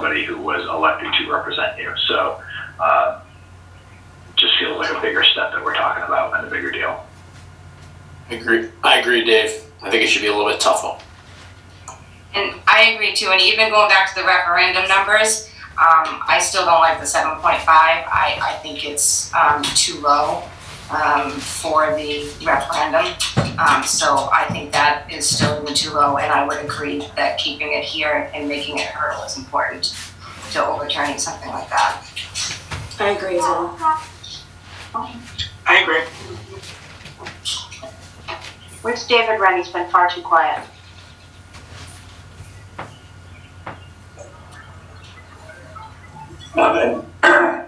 somebody who was elected to represent you. So just feels like a bigger step that we're talking about and a bigger deal. I agree, Dave. I think it should be a little bit tougher. And I agree too, and even going back to the referendum numbers, I still don't like the 7.5. I think it's too low for the referendum. So I think that is still even too low, and I would agree that keeping it here and making it a hurdle is important to overturning something like that. I agree as well. I agree. Where's David Wren? He's been far too quiet. Nothing. I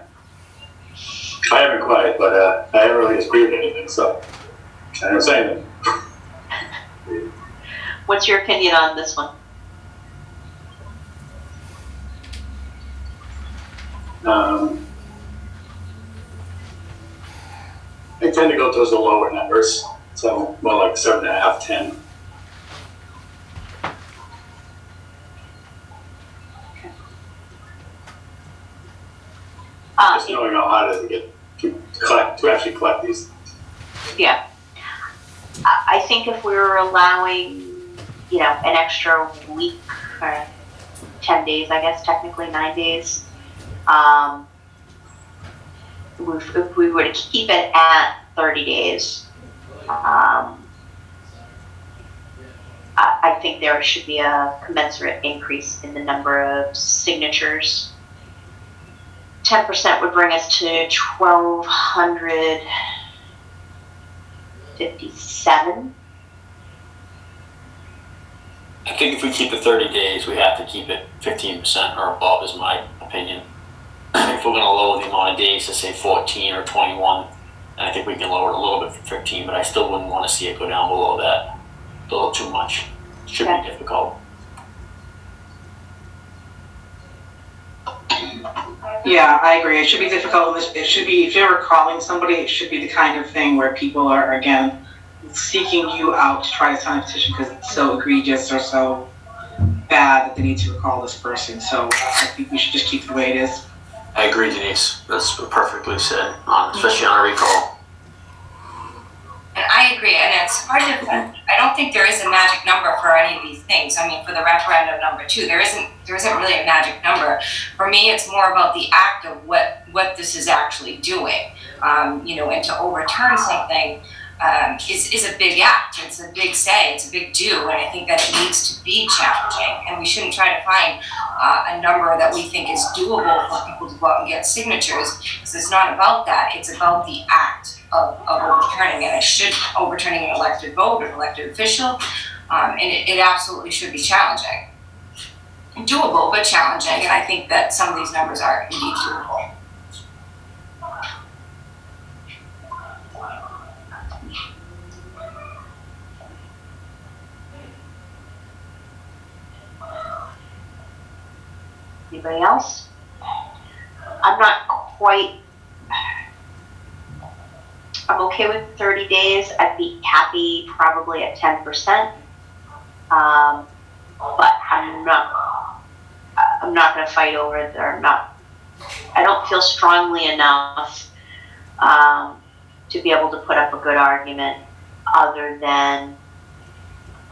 have been quiet, but I haven't really disagreed with anything, so I don't say anything. What's your opinion on this one? I tend to go towards the lower numbers, so more like 7.5, 10. Just knowing how hard it is to actually collect these. Yeah. I think if we were allowing, an extra week or 10 days, I guess, technically 9 days, if we were to keep it at 30 days, I think there should be a commensurate increase in the number of signatures. 10% would bring us to 1,257. I think if we keep the 30 days, we have to keep it 15% or above, is my opinion. If we're going to lower the amount of days to say 14 or 21, and I think we can lower it a little bit from 15, but I still wouldn't want to see it go down below that. A little too much. It should be difficult. Yeah, I agree. It should be difficult. It should be, if you're ever calling somebody, it should be the kind of thing where people are, again, seeking you out to try to sign a petition because it's so egregious or so bad that they need to recall this person. So I think we should just keep it the way it is. I agree, Denise. That's perfectly said, especially on a recall. And I agree, and it's hard to, I don't think there is a magic number for any of these things. I mean, for the referendum number too, there isn't really a magic number. For me, it's more about the act of what this is actually doing. And to overturn something is a big act. It's a big say. It's a big do, and I think that it needs to be challenging. And we shouldn't try to find a number that we think is doable for people to go out and get signatures, because it's not about that. It's about the act of overturning it. It should overturning an elected vote, an elected official, and it absolutely should be challenging. Doable, but challenging, and I think that some of these numbers are indeed doable. Anybody else? I'm okay with 30 days. I'd be happy probably at 10%. But I'm not going to fight over it. I don't feel strongly enough to be able to put up a good argument other than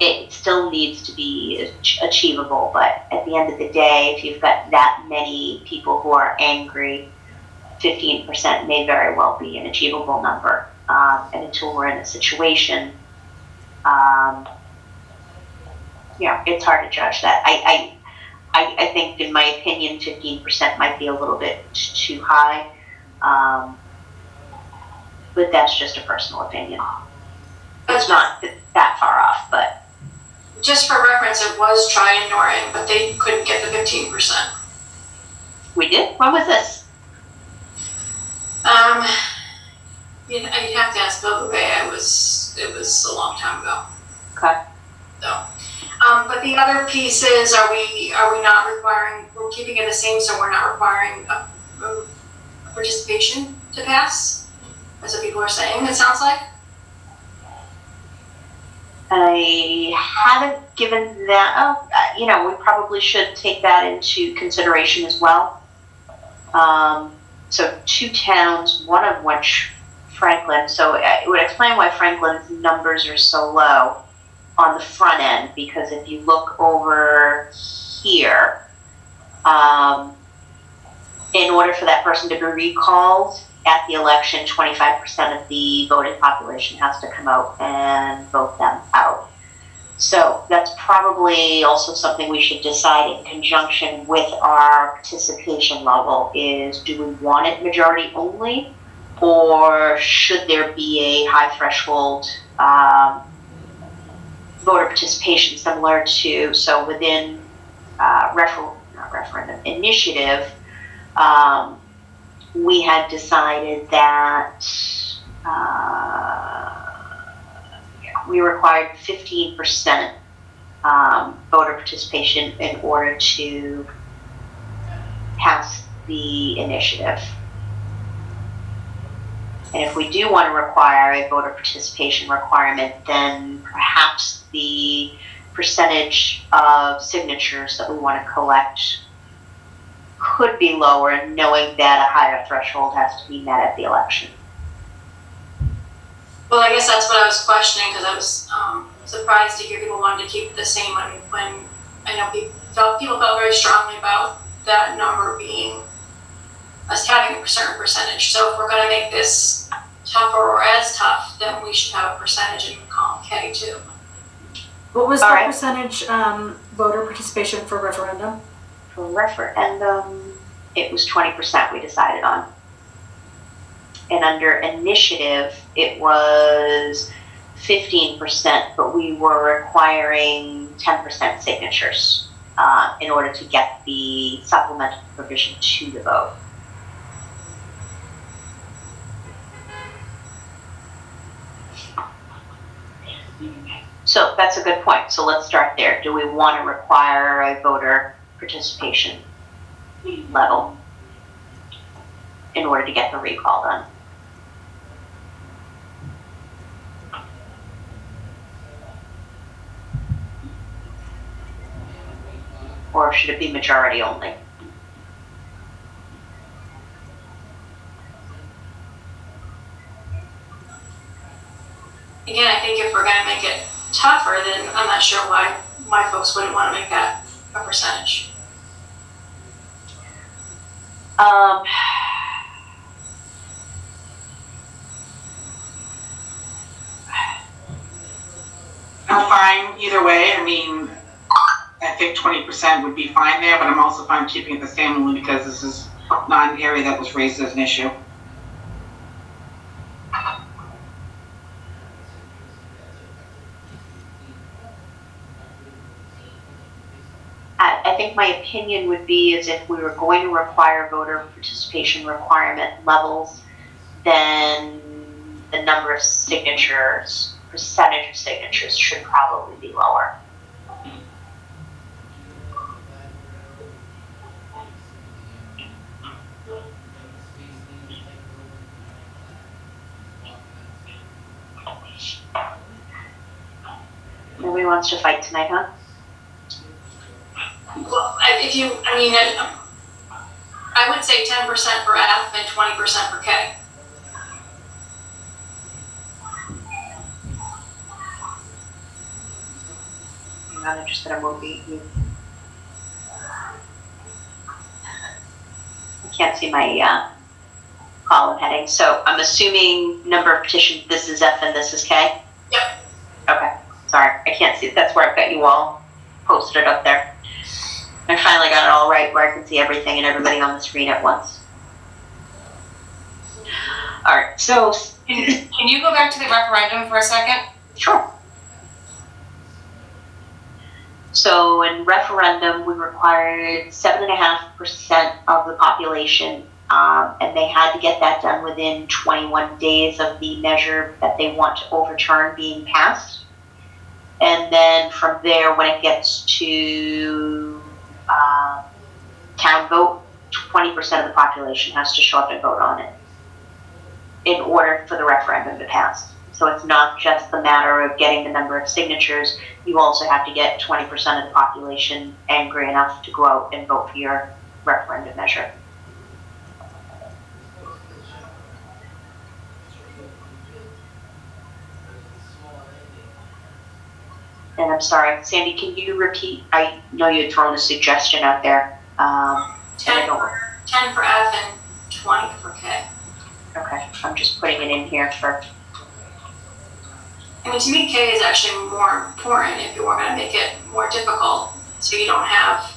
it still needs to be achievable. But at the end of the day, if you've got that many people who are angry, 15% may very well be an achievable number. And until we're in a situation, it's hard to judge that. I think, in my opinion, 15% might be a little bit too high. But that's just a personal opinion. It's not that far off, but. Just for reference, it was Norton, but they couldn't get the 15%. We did? When was this? You'd have to ask Bill Bouvet. It was a long time ago. Okay. So, but the other piece is, are we not requiring? We're keeping it the same, so we're not requiring a participation to pass. That's what people are saying. It sounds like. I haven't given that, we probably should take that into consideration as well. So 2 towns, one of which Franklin, so it would explain why Franklin's numbers are so low on the front end, because if you look over here, in order for that person to be recalled at the election, 25% of the voting population has to come out and vote them out. So that's probably also something we should decide in conjunction with our participation level is, do we want it majority only, or should there be a high threshold voter participation similar to, so within referendum initiative, we had decided that we required 15% voter participation in order to pass the initiative. And if we do want to require a voter participation requirement, then perhaps the percentage of signatures that we want to collect could be lower, knowing that a higher threshold has to be met at the election. Well, I guess that's what I was questioning, because I was surprised to hear people wanted to keep it the same when I know people felt very strongly about that number being us having a certain percentage. So if we're going to make this tougher or as tough, then we should have a percentage in column K too. What was All the right. percentage voter participation for referendum? For referendum, it was 20% we decided on. And under initiative, it was 15%, but we were requiring 10% signatures in order to get the supplemental provision to the vote. So that's a good point. So let's start there. Do we want to require a voter participation level in order to get the recall done? Or should it be majority only? Again, I think if we're going to make it tougher, then I'm not sure why folks wouldn't want to make that a percentage. I'm fine either way. I mean, I think 20% would be fine there, but I'm also fine keeping it the same only because this is not an area that was raised as an issue. I think my opinion would be is if we were going to require voter participation requirement levels, then the number of signatures, percentage of signatures should probably be lower. Nobody wants to fight tonight, huh? Well, I would say 10% for F and 20% for K. I'm not interested in movie. I can't see my column heading. So I'm assuming number of petitions, this is F and this is K? Yep. Okay, sorry, I can't see. That's where I've got you all posted up there. I finally got it all right where I can see everything and everybody on the screen at once. All right, so Can you go back to the referendum for a second? sure. So in referendum, we required 7.5% of the population, and they had to get that done within 21 days of the measure that they want to overturn being passed. And then from there, when it gets to town vote, 20% of the population has to show up and vote on it in order for the referendum to pass. So it's not just the matter of getting the number of signatures, you also have to get 20% of the population angry enough to go out and vote for your referendum measure. And I'm sorry, Sandy, can you repeat? I know you had thrown a suggestion out there. And I 10 don't- for, 10 for F and 20 for K. Okay, I'm just putting it in here for, I mean, to me, K is actually more important if you were gonna make it more difficult, so you don't have,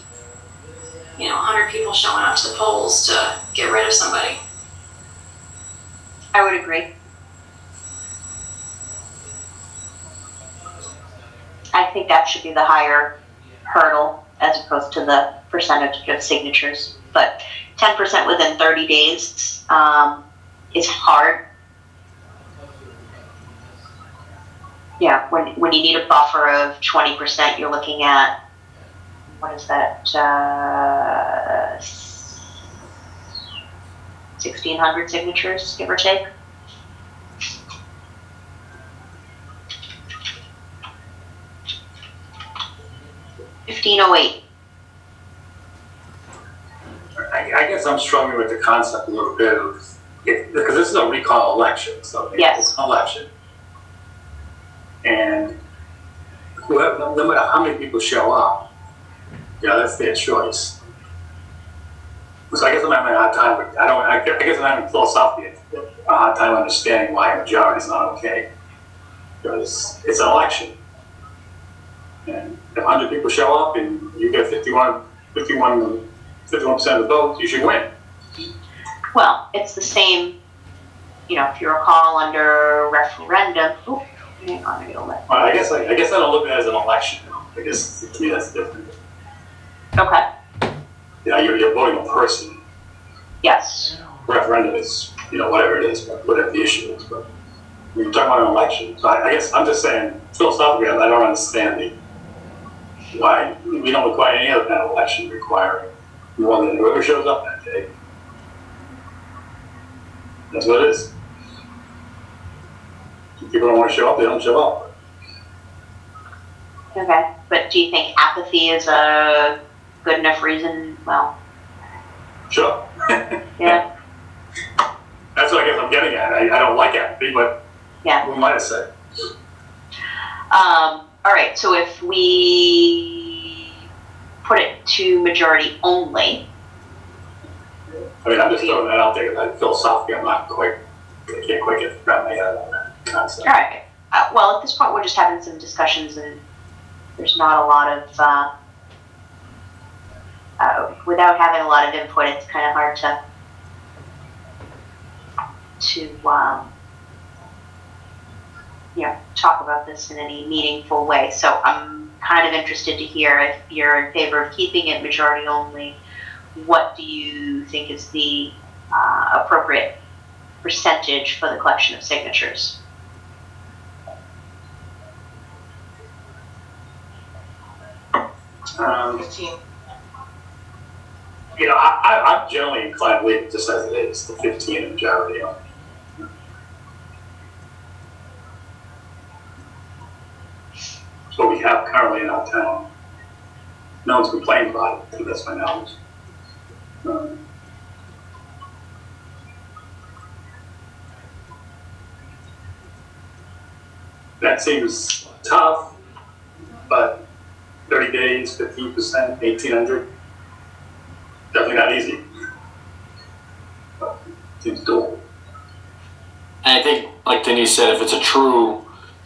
100 people showing up to the polls to get rid of somebody. I would agree. I think that should be the higher hurdle as opposed to the percentage of signatures. But 10% within 30 days is hard. Yeah, when you need a buffer of 20%, you're looking at, what is that, 1,600 signatures, give or take. $1,508. I guess I'm struggling with the concept a little bit of, because this is a recall election, so Yes. it's an election. And whoever, no matter how many people show up, that's their choice. So I guess I'm having a hard time with, I guess I'm having philosophically a hard time understanding why a majority is not okay. Because it's an election. And if 100 people show up and you get 51% of the vote, you should win. Well, it's the same, if you recall under referendum, hang on, I gotta let. Well, I guess I don't look at it as an election. I guess to me that's different. Okay, You're voting a person. yes, Referendum is, whatever it is, whatever the issue is. But when you're talking about an election, so I guess I'm just saying, philosophically, I don't understand why we don't require any other kind of election requiring more than whoever shows up that day. That's what it is. If people don't want to show up, they don't show up. okay, but do you think apathy is a good enough reason? Well, Sure. yeah, That's what I guess I'm getting at. I don't like apathy, but yeah. we might have said. All right, so if we put it to majority only, I mean, I'm just throwing that out there because philosophically, I can't quite get around my head on that concept. all right. Well, at this point, we're just having some discussions and there's not a lot of, without having a lot of input, it's kind of hard to talk about this in any meaningful way. So I'm kind of interested to hear if you're in favor of keeping it majority only. What do you think is the appropriate percentage for the collection of signatures? Um, 15. I'm generally inclined to leave it just as it is, the 15 majority. It's what we have currently in our town. No one's complaining about it, to the best of my knowledge. That seems tough, but 30 days, 15%, 1,800. Definitely not easy. But seems doable. And I think, like Denise said, if it's a true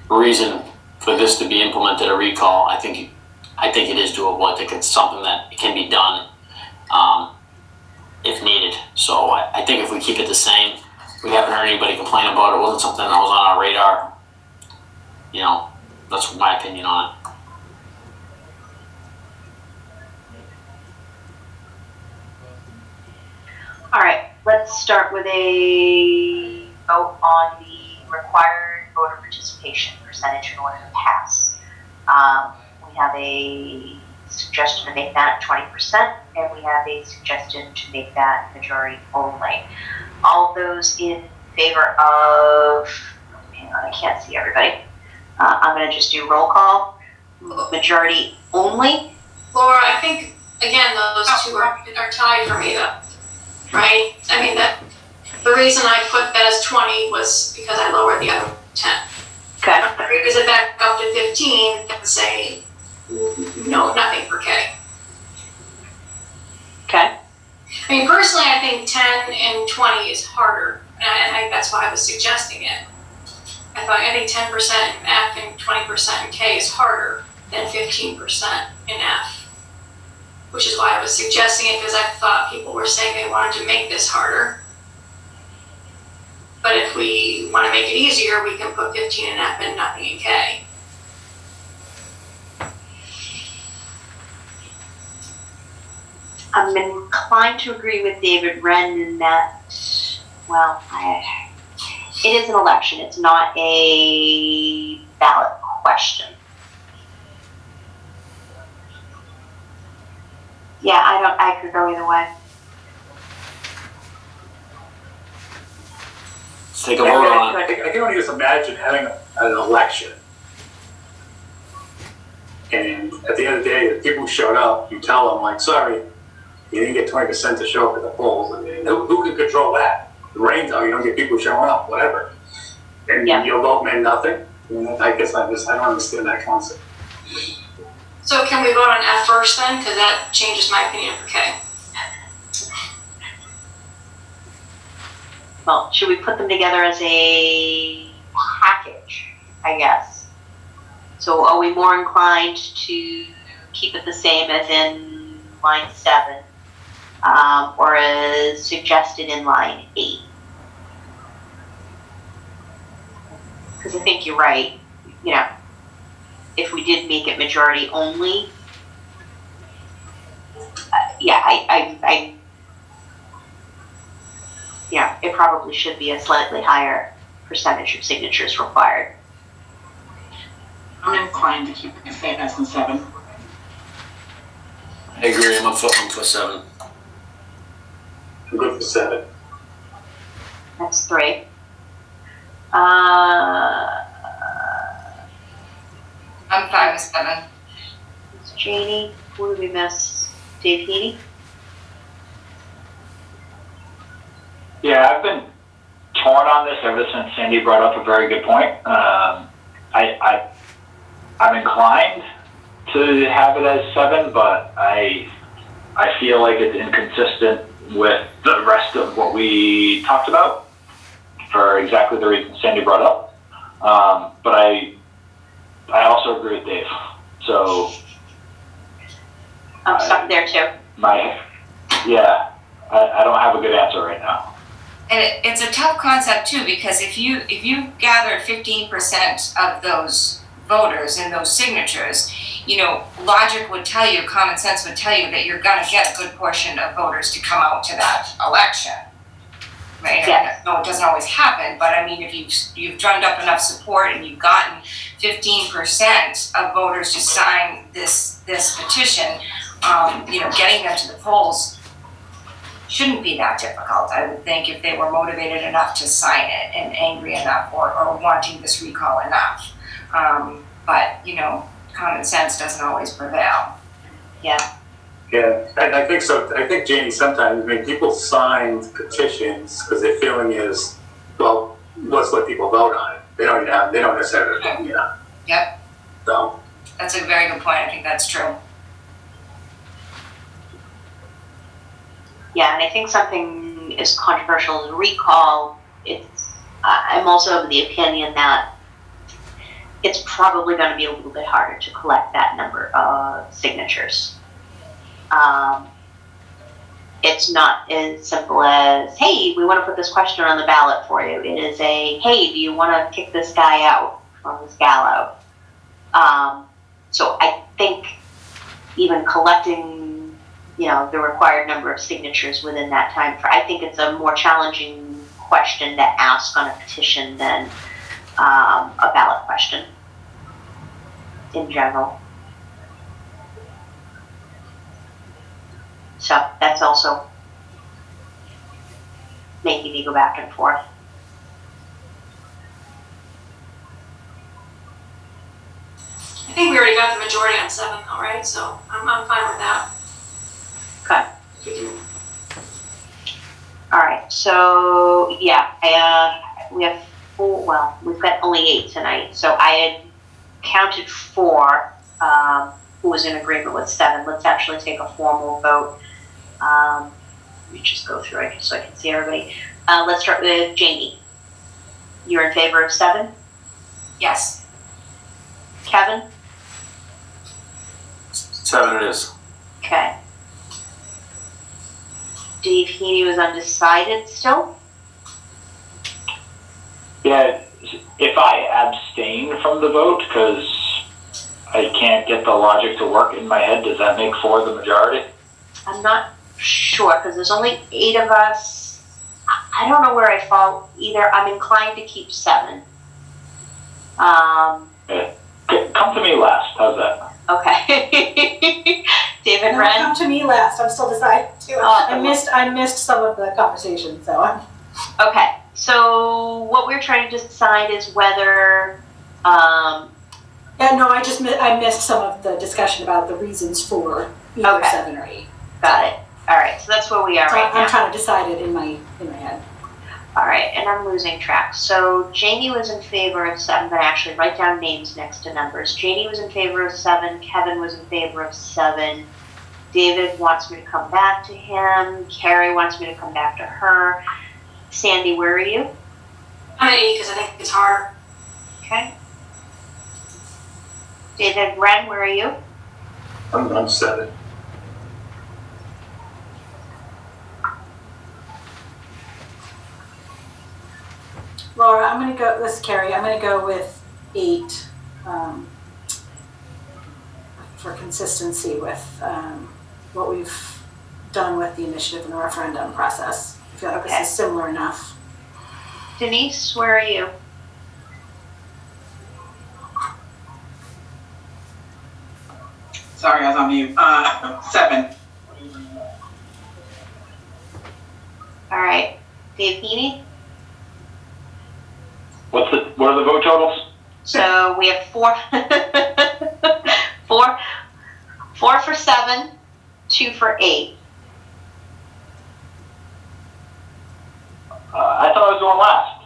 reason for this to be implemented, a recall, I think it is doable. I think it's something that can be done if needed. So I think if we keep it the same, we haven't heard anybody complain about it. It wasn't something that was on our radar. That's my opinion on it. All right, let's start with a vote on the required voter participation percentage in order to pass. We have a suggestion to make that 20%, and we have a suggestion to make that majority only. All of those in favor of, hang hang on, I can't see everybody. I'm gonna just do roll call, majority only. Laura, I think, again, those two are tied for me though, right? I mean, the reason I put that as 20 was because I lowered the other 10. Okay. If I raise it back up to 15, then say, no, nothing for K. Okay. I mean, personally, I think 10 and 20 is harder, and that's why I was suggesting it. I think 10% in F and 20% in K is harder than 15% in F, which is why I was suggesting it, because I thought people were saying they wanted to make this harder. But if we want to make it easier, we can put 15 in F and nothing in K. I'm inclined to agree with David Wren in that, well, it is an election. It's not a ballot question. Yeah, I could go either way. Let's take a vote on it. I can only just imagine having an election. And at the end of the day, the people who showed up, you tell them, like, sorry, you didn't get 20% to show up at the polls. I mean, who can control that? The rain's out, you don't get people showing up, whatever. And your vote meant nothing. And I guess I don't understand that concept. So can we vote on F first then? Because that changes my opinion for K. Well, should we put them together as a package, I guess? So are we more inclined to keep it the same as in line 7, or as suggested in line 8? Because I think you're right, you know, if we did make it majority only, I yeah, it probably should be a slightly higher percentage of signatures required. I'm inclined to keep it the same as in 7. I agree, I'm for 7. I'm good for 7. That's 3. I'm fine with 7. It's Janie. Who did we miss? Dave Heaney? Yeah, I've been torn on this ever since Sandy brought up a very good point. I'm inclined to have it as 7, but I feel like it's inconsistent with the rest of what we talked about for exactly the reason Sandy brought up. But I also agree with Dave. So I'm stuck there too. I don't have a good answer right now. And it's a tough concept too, because if you gathered 15% of those voters and those signatures, you know, logic would tell you, common sense would tell you that you're gonna get a good portion of voters to come out to that election, right? Yes. No, it doesn't always happen, but I mean, if you've drummed up enough support and you've gotten 15% of voters to sign this petition, you know, getting them to the polls shouldn't be that difficult, I would think, if they were motivated enough to sign it and angry enough or wanting this recall enough. But, you know, common sense doesn't always prevail. Yeah. Yeah, I think so. I think, Janie, sometimes, I mean, people sign petitions because their feeling is, well, let's let people vote on it. They don't necessarily, you know. Yep. So. That's a very good point. I think that's true. Yeah, and I think something as controversial as recall, I'm also of the opinion that it's probably going to be a little bit harder to collect that number of signatures. It's not as simple as, hey, we want to put this question on the ballot for you. It is a, hey, do you want to kick this guy out from this gallows? So I think even collecting, you know, the required number of signatures within that time, I think it's a more challenging question to ask on a petition than a ballot question in general. So that's also making me go back and forth. I think we already got the majority on 7 though, right? So I'm fine with that. Okay. We can, All right, so yeah, we have 4, well, we've got only 8 tonight. So I had counted 4 who was in agreement with 7. Let's actually take a formal vote. Let me just go through it so I can see everybody. Let's start with Jamie. You're in favor of 7? Yes. Kevin? 7 it is. Okay. Dave Heaney was undecided still? Yeah, if I abstain from the vote because I can't get the logic to work in my head, does that make 4 the majority? I'm not sure, because there's only 8 of us. I don't know where I fall either. I'm inclined to keep 7. Come to me last. How's that? Okay. David No, Wren? come to me last, I'm still deciding too. Oh, I missed some of the conversation, so I'm. Okay, so what we're trying to decide is whether, Yeah, no, I missed some of the discussion about the reasons for either Okay. 7 or 8. got it. All right, so that's where we are So right I'm now. trying to decide it in my head. All right, and I'm losing track. So Jamie was in favor of 7. I'm gonna actually write down names next to numbers. Jamie was in favor of 7. Kevin was in favor of 7. David wants me to come back to him. Carrie wants me to come back to her. Sandy, where are you? I'm at 8 because I think it's harder. Okay. David Wren, where are you? I'm 7. Laura, this is Carrie, I'm gonna go with 8, for consistency with, what we've done with the initiative and the referendum process. I feel like Okay. this is similar enough. Denise, where are you? Sorry, I was on mute. 7. All right. Dave Heaney? What are the vote totals? So we have 4, 4 for 7, 2 for 8. I thought I was going last.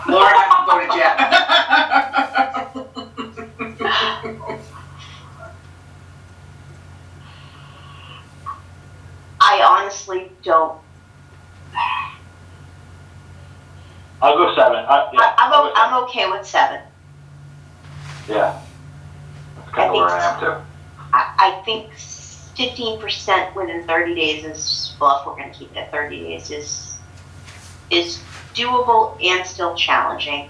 Laura hasn't voted yet. I honestly don't. I'll go 7. I'll go 7. I'm okay with 7. Yeah. That's kind of where I am too. I think 15% within 30 days is, well, if we're going to keep it at 30 days, is doable and still challenging.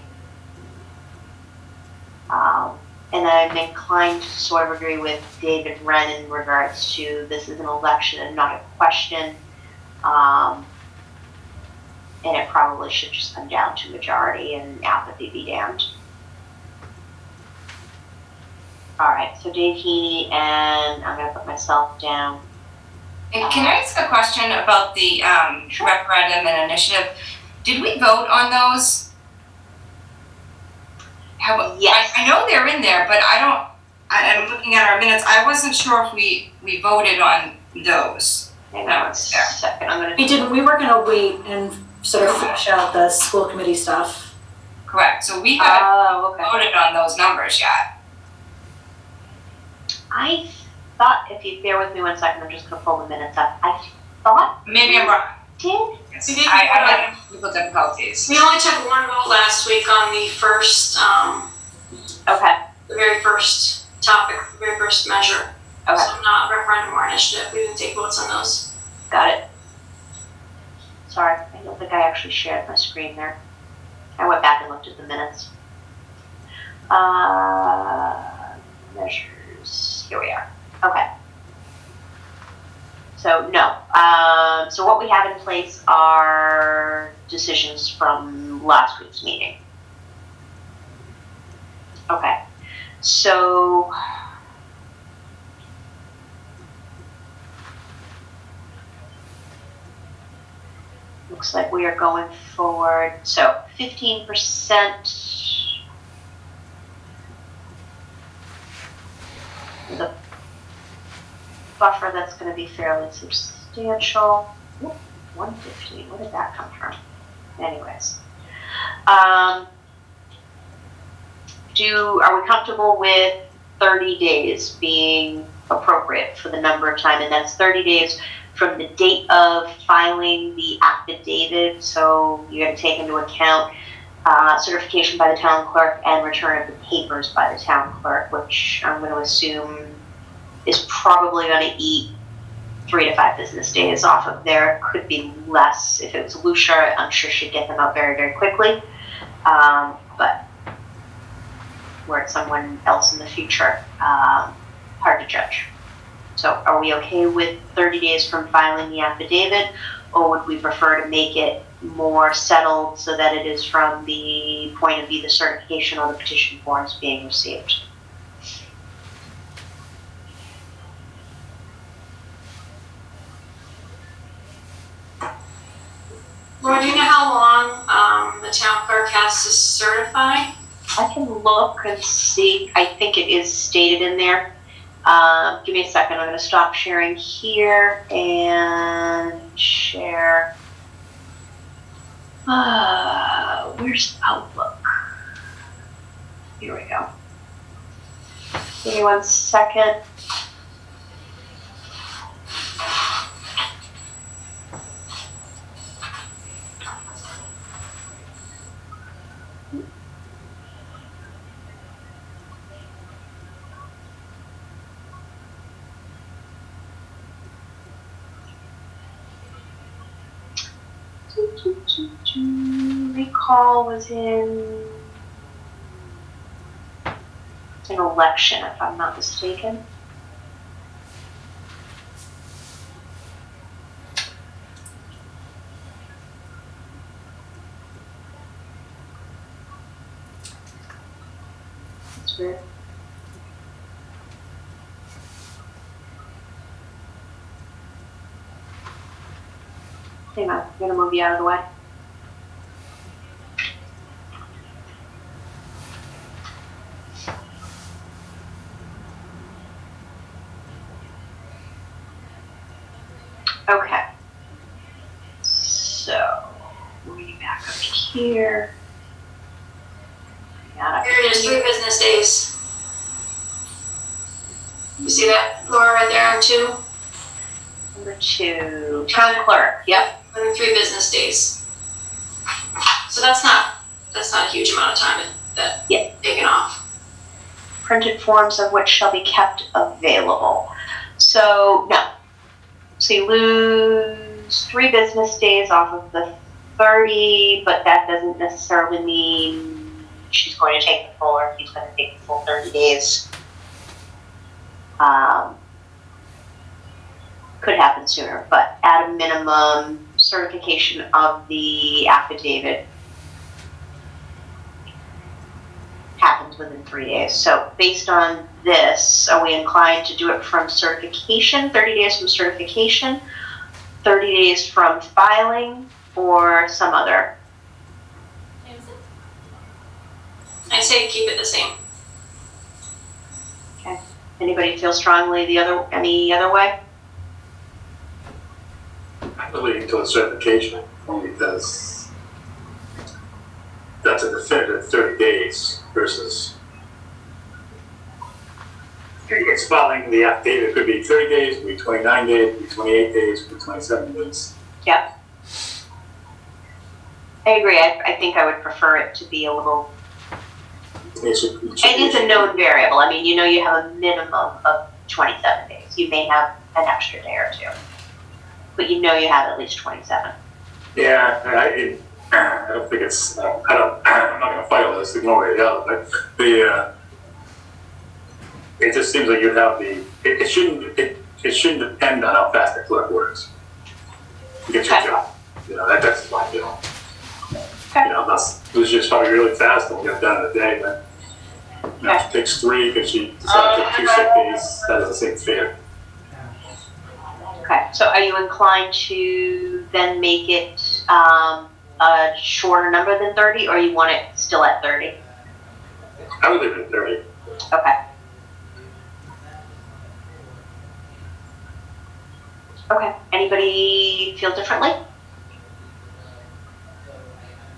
And I'm inclined to sort of agree with David Wren in regards to this is an election and not a question. And it probably should just come down to majority and apathy be damned. All right, so Dave Heaney, and I'm going to put myself down. And can I ask a question about the referendum and initiative? Did we vote on those? Yes. I know they're in there, but I'm looking at our minutes, I wasn't sure if we voted on those. Hang on a second, I'm going to. We were gonna wait and sort of flesh out the school committee stuff. Correct, so we haven't Oh, okay. voted on those numbers yet. I thought, if you bear with me 1 second, I'm just going to pull the minutes up. I thought Maybe I'm wrong. did. I have technical difficulties. We only took 1 vote last week on the first, Okay. the very first topic, the very first measure. Okay. So not referendum or initiative. We didn't take votes on those. Got it. Sorry, I don't think I actually shared my screen there. I went back and looked at the minutes. Measures, here we are. Okay. So no. So what we have in place are decisions from last week's meeting. Okay. So looks like we are going forward. So 15% with a buffer that's going to be fairly substantial. Oop, 115, where did that come from? Anyways. Are we comfortable with 30 days being appropriate for the number of time? And that's 30 days from the date of filing the affidavit. So you got to take into account certification by the town clerk and return of the papers by the town clerk, which I'm going to assume is probably going to eat 3 to 5 business days off of there. Could be less if it was Lucia. I'm sure she'd get them out very, very quickly. But were it someone else in the future, hard to judge. So are we okay with 30 days from filing the affidavit, or would we prefer to make it more settled so that it is from the point of view the certification or the petition forms being received? Laura, do you know how long the town clerk has to certify? I can look and see. I think it is stated in there. Give me a second. I'm going to stop sharing here and share. Where's Outlook? Here we go. Give me 1 second. Recall was in an election, if I'm not mistaken. That's weird. Hang on, I'm gonna move you out of the way. Okay. So, moving back up to here. Here it is, 3 business days. You see that, Laura, right there on 2? Number 2, town clerk, yep. Within 3 business days. So that's not a huge amount of time that taken off. Printed forms of which shall be kept available. So, no. So you lose 3 business days off of the 30, but that doesn't necessarily mean she's going to take the full or he's going to take the full 30 days. Could happen sooner, but at a minimum, certification of the affidavit happens within 3 days. So based on this, are we inclined to do it from certification, 30 days from certification, 30 days from filing, or some other? I say keep it the same. Okay. Anybody feel strongly any other way? I'm leaning towards certification only because that's a definitive 30 days versus it's filing the affidavit. It could be 30 days, it could be 29 days, it could be 28 days, it could be 27 days. Yep. I agree. I think I would prefer it to be a little. It is a known variable. I mean, you have a minimum of 27 days. You may have an extra day or 2, but you have at least 27. Yeah, I don't think it's. I'm not going to fight all this. Ignore it, but it just seems like you'd have the. It shouldn't depend on how fast the clerk works to get your job. That's my deal. Okay. Unless it was just probably really fast and we got done in a day, but if she takes 3 because she decided to take 2 sick days, that doesn't seem fair. Okay, so are you inclined to then make it a shorter number than 30, or you want it still at 30? I would leave it at 30. Okay. Okay, anybody feel differently?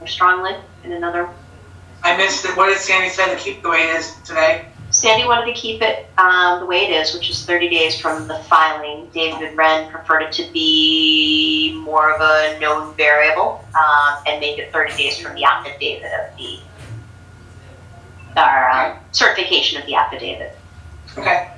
Or strongly in another? I missed it. What did Sandy say to keep the way it is today? Sandy wanted to keep it the way it is, which is 30 days from the filing. David Wren preferred it to be more of a known variable and make it 30 days from the affidavit of the, certification of the affidavit. Okay.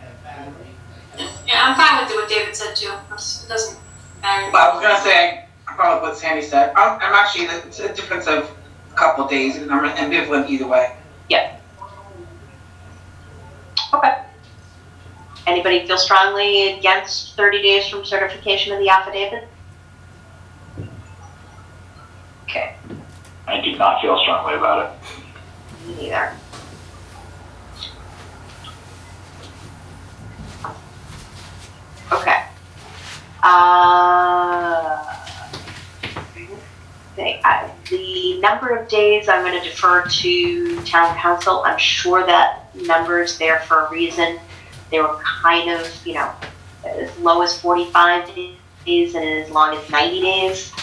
Yeah, I'm fine with what David said too. It doesn't matter. Well, I was gonna say, I probably what Sandy said. I'm actually, it's a difference of a couple of days, and I'm ambivalent either way. Yep. Okay. Anybody feel strongly against 30 days from certification of the affidavit? Okay, I do not feel strongly about it. me neither. Okay. The number of days I'm going to defer to town council. I'm sure that number's there for a reason. They were kind of, as low as 45 days and as long as 90 days.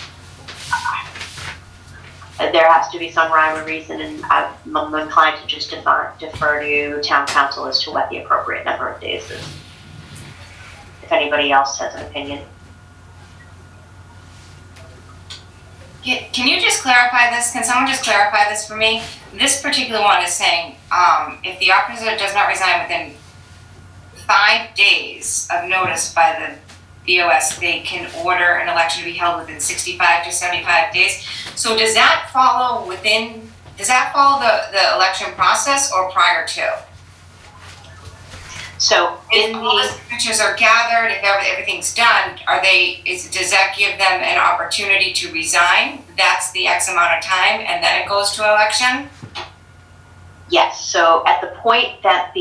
There has to be some rhyme or reason, and I'm inclined to just defer to town council as to what the appropriate number of days is. If anybody else has an opinion. Can you just clarify this? Can someone just clarify this for me? This particular one is saying, if the officer does not resign within 5 days of notice by the BOS, they can order an election to be held within 65 to 75 days. So does that follow the election process or prior to? So If all the signatures are gathered, if everything's done, does that give them an opportunity to resign? That's the X amount of time, and then it goes to election? Yes, so at the point that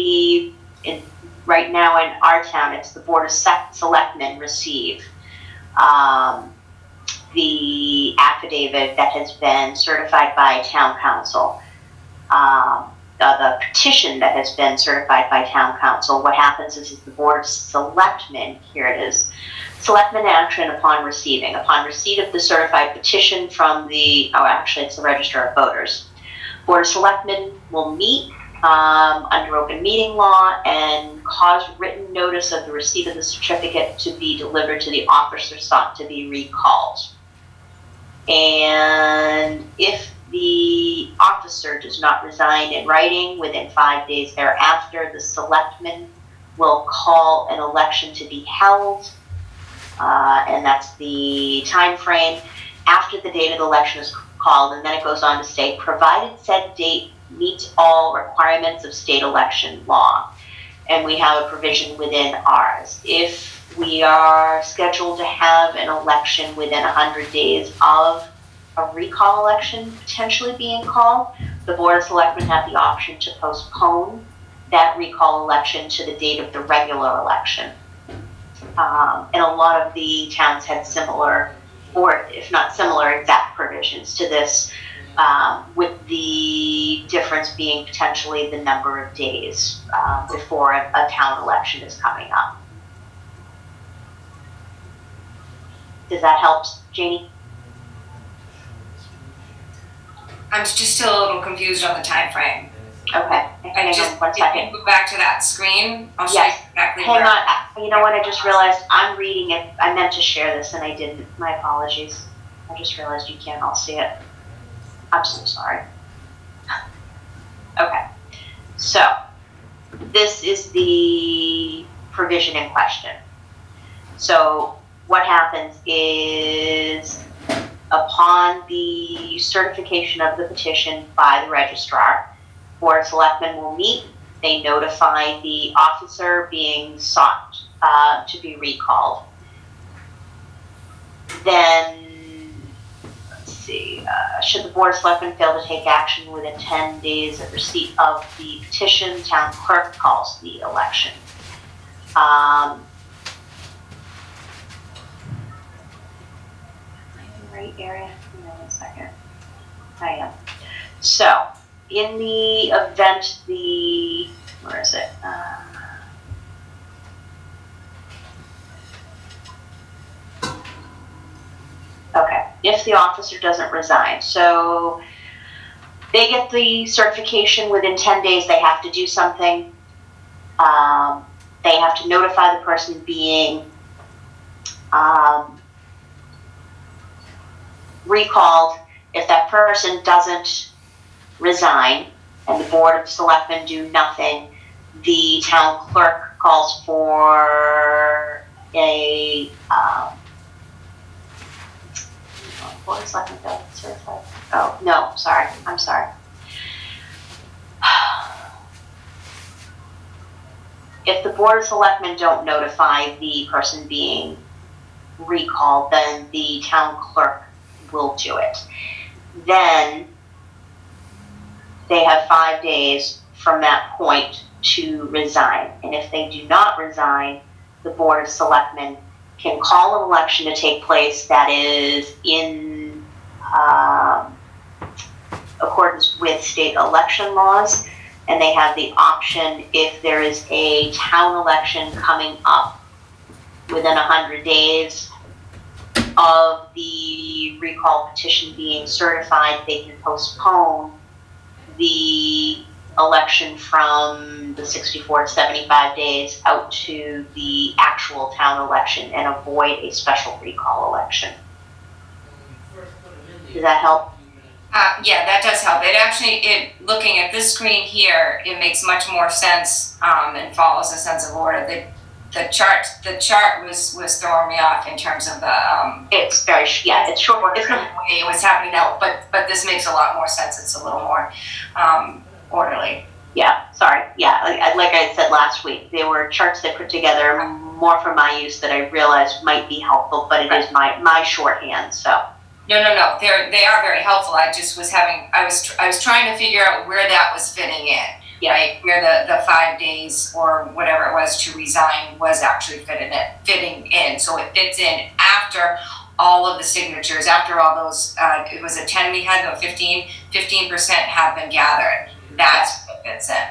right now in our town, it's the Board of Selectmen receive the affidavit that has been certified by town council. The petition that has been certified by town council, what happens is the Board of Selectmen, here it is, Selectmen action upon receipt of the certified petition from it's the Register of Voters. Board of Selectmen will meet under open meeting law and cause written notice of the receipt of the certificate to be delivered to the officer sought to be recalled. And if the officer does not resign in writing within 5 days thereafter, the selectmen will call an election to be held, and that's the time frame after the date of the election is called, and then it goes on to state, provided said date meets all requirements of state election law. And we have a provision within ours. If we are scheduled to have an election within 100 days of a recall election potentially being called, the Board of Selectmen have the option to postpone that recall election to the date of the regular election. And a lot of the towns had similar, or if not similar, exact provisions to this, with the difference being potentially the number of days before a town election is coming up. Does that help, Janie? I'm just still a little confused on the time frame. Okay, hang on 1 second. Go back to that screen. I'll show you Yes. exactly Hang where. on, you know what, I just realized I'm reading it. I meant to share this and I didn't. My apologies. I just realized you can't all see it. I'm so sorry. Okay, so this is the provision in question. So what happens is upon the certification of the petition by the registrar, Board of Selectmen will meet. They notify the officer being sought to be recalled. Then, let's see, should the Board of Selectmen fail to take action within 10 days of receipt of the petition, town clerk calls the election. Right area, hang on 1 second. I am. So, in the event where is it? Okay, if the officer doesn't resign, so they get the certification within 10 days, they have to do something. They have to notify the person being recalled. If that person doesn't resign and the Board of Selectmen do nothing, the town clerk calls for a Board of Selectmen doesn't certify. Oh, no, sorry, I'm sorry. If the Board of Selectmen don't notify the person being recalled, then the town clerk will do it. Then they have 5 days from that point to resign. And if they do not resign, the Board of Selectmen can call an election to take place that is in accordance with state election laws. And they have the option, if there is a town election coming up within 100 days of the recall petition being certified, they can postpone the election from the 64 to 75 days out to the actual town election and avoid a special recall election. Does that help? Yeah, that does help. It actually, looking at this screen here, it makes much more sense, and follows a sense of order. The chart was throwing me off in terms of the, It's very, it's short. It's not, it was happening now, but this makes a lot more sense. It's a little more, orderly. yeah, sorry. Yeah, like I said last week, there were charts they put together more for my use that I realized might be helpful, but it is my shorthand, so. No, they are very helpful. I just was I was trying to figure out where that was fitting in. Yeah. Right, where the 5 days or whatever it was to resign was actually fitting in. So it fits in after all of the signatures, after all those, it was a 10 we had, no, 15% have been gathered. That's what fits in.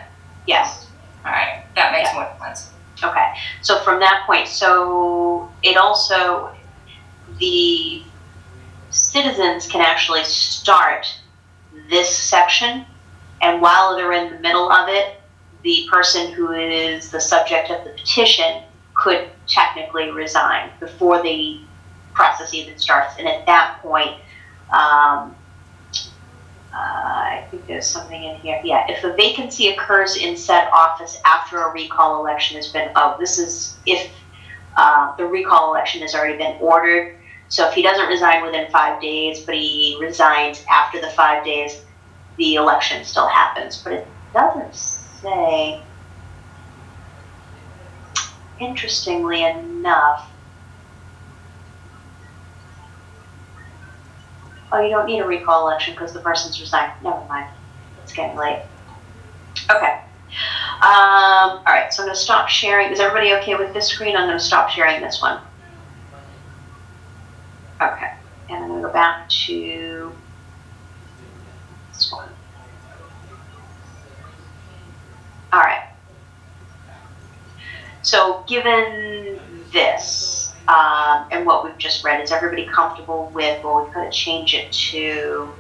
Yes. All right, that makes more sense. Okay, so from that point, so it also, the citizens can actually start this section, and while they're in the middle of it, the person who is the subject of the petition could technically resign before the process even starts. And at that point, I think there's something in here. Yeah, if a vacancy occurs in said office after a recall election has been, this is if the recall election has already been ordered. So if he doesn't resign within 5 days, but he resigns after the 5 days, the election still happens. But it doesn't say, interestingly enough, oh, you don't need a recall election because the person's resigned. Never mind, it's getting late. Okay. All right, so I'm gonna stop sharing. Is everybody okay with this screen? I'm gonna stop sharing this one. Okay, and I'm gonna go back to this one. All right. So given this and what we've just read, is everybody comfortable with, well, we've got to change it to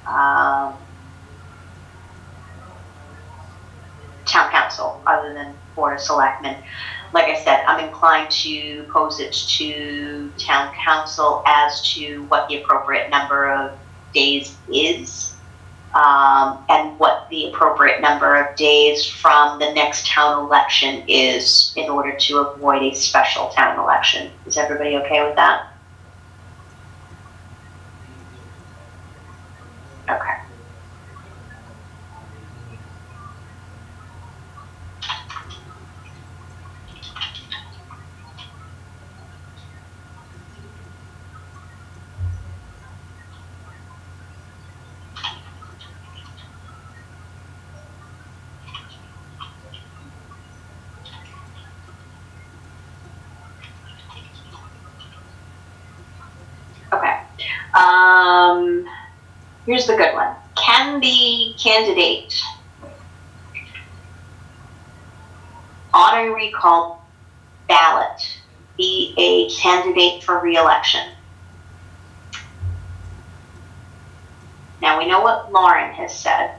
town council other than Board of Selectmen? Like I said, I'm inclined to pose it to town council as to what the appropriate number of days is, and what the appropriate number of days from the next town election is in order to avoid a special town election. Is everybody okay with that? Okay. Okay. Here's the good one. Can the candidate on a recall ballot be a candidate for re-election? Now, we know what Lauren has said.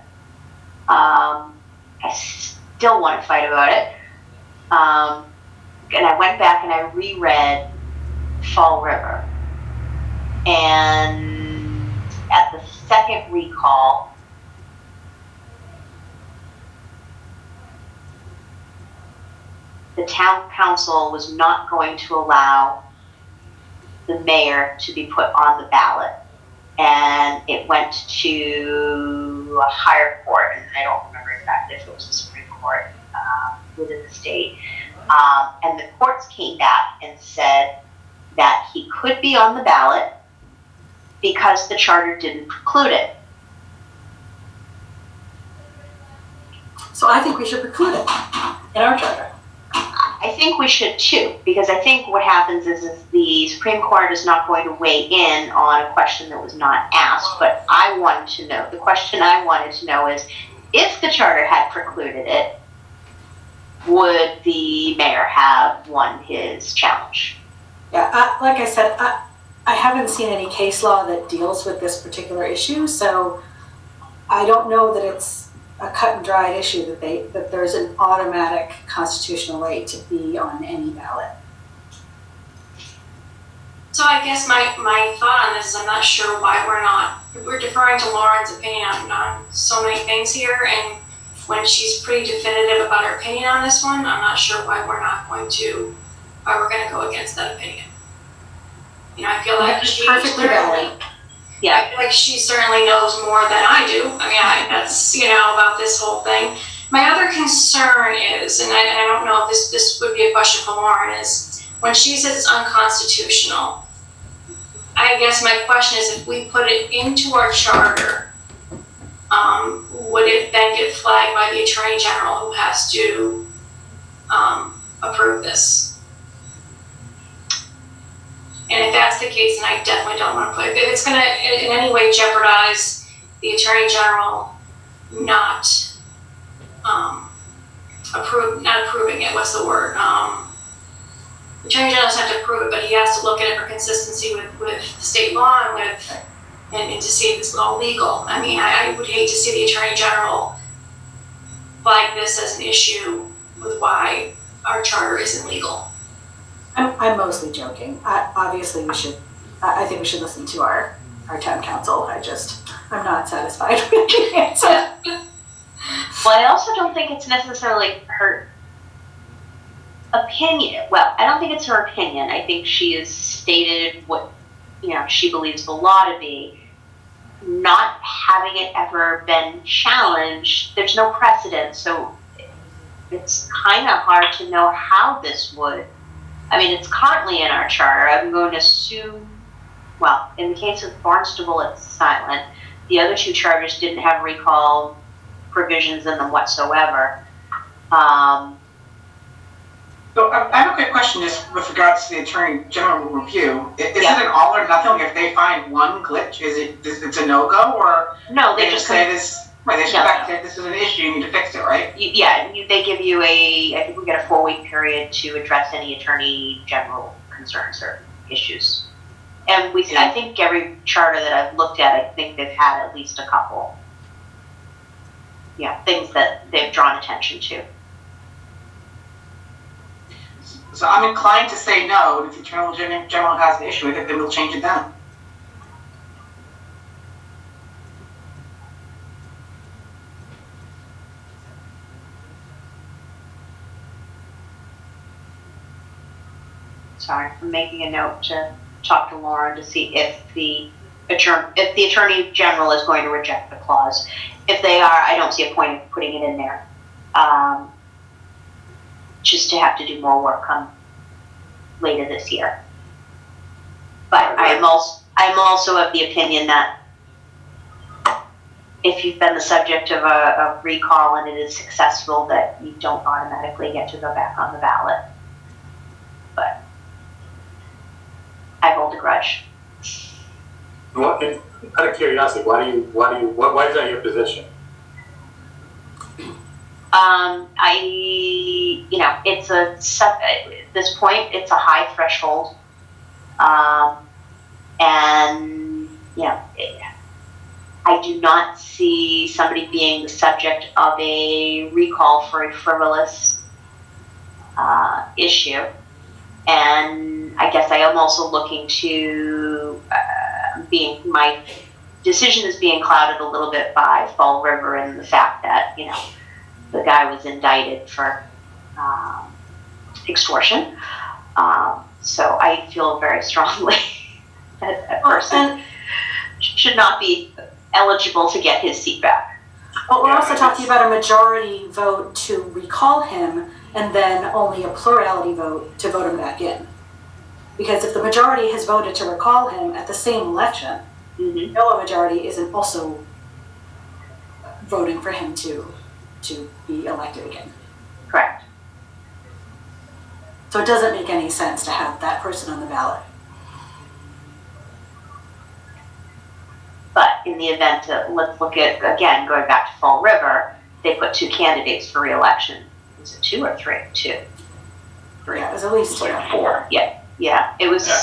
I still want to fight about it. And I went back and I reread Fall River. And at the second recall, the town council was not going to allow the mayor to be put on the ballot. And it went to a higher court, and I don't remember exactly if it was the Supreme Court within the state. And the courts came back and said that he could be on the ballot because the charter didn't preclude it. So I think we should preclude it in our charter. I think we should too, because I think what happens is the Supreme Court is not going to weigh in on a question that was not asked. But I wanted to know, the question I wanted to know is, if the charter had precluded it, would the mayor have won his challenge? Yeah, like I said, I haven't seen any case law that deals with this particular issue, so I don't know that it's a cut and dried issue that there's an automatic constitutional right to be on any ballot. So I guess my thought on this is I'm not sure why we're deferring to Lauren's opinion on so many things here, and when she's pretty definitive about her opinion on this one, I'm not sure why we're going to go against that opinion. You know, I feel like she Perfectly valid. Yeah. I feel like she certainly knows more than I do. I mean, that's, about this whole thing. My other concern is, and I don't know if this would be a question for Lauren, is when she says it's unconstitutional, I guess my question is, if we put it into our charter, would it then get flagged by the Attorney General, who has to approve this? And if that's the case, then I definitely don't want to put it. If it's going to in any way jeopardize the Attorney General not approving it, what's the word? The Attorney General doesn't have to approve it, but he has to look at it for consistency with state law and to see if it's all legal. I mean, I would hate to see the Attorney General flag this as an issue with why our charter isn't legal. I'm mostly joking. Obviously, I think we should listen to our town council. I'm not satisfied with the answer. Well, I also don't think it's necessarily her opinion. Well, I don't think it's her opinion. I think she has stated what, she believes the law to be. Not having it ever been challenged, there's no precedent, so it's kind of hard to know how this would. I mean, it's currently in our charter. I'm going to assume, well, in the case of Barnstable, it's silent. The other two charters didn't have recall provisions in them whatsoever. So I have a quick question just with regards to the Attorney General review. Is it an all or nothing? If they find one glitch, it's a no-go, or No, they just say this? Right, they just come back and say this is an issue, you need to fix it, right? They give you I think we get a 4-week period to address any Attorney General concerns or issues. And I think every charter that I've looked at, I think they've had at least a couple. Things that they've drawn attention to. So I'm inclined to say no, and if the Attorney General has an issue with it, then we'll change it then. Sorry, I'm making a note to talk to Lauren to see if the Attorney General is going to reject the clause. If they are, I don't see a point of putting it in there. Just to have to do more work later this year. But I'm also of the opinion that if you've been the subject of a recall and it is successful, that you don't automatically get to go back on the ballot. But I hold a grudge. What, Out of curiosity, why is that your position? It's at this point, it's a high threshold. And, I do not see somebody being the subject of a recall for a frivolous issue. And I guess I am also looking to my decision is being clouded a little bit by Fall River and the fact that, the guy was indicted for extortion. So I feel very strongly that that person should not be eligible to get his seat back. But we're also talking about a majority vote to recall him and then only a plurality vote to vote him back in. Because if the majority has voted to recall him at the same election, no majority isn't also voting for him to be elected again. Correct. So it doesn't make any sense to have that person on the ballot. But in the event that, let's look at, again, going back to Fall River, they put 2 candidates for re-election. Was it 2 or 3? 2. 3. Yeah, it was at least 2. Like 4. Yeah, it was. Yeah.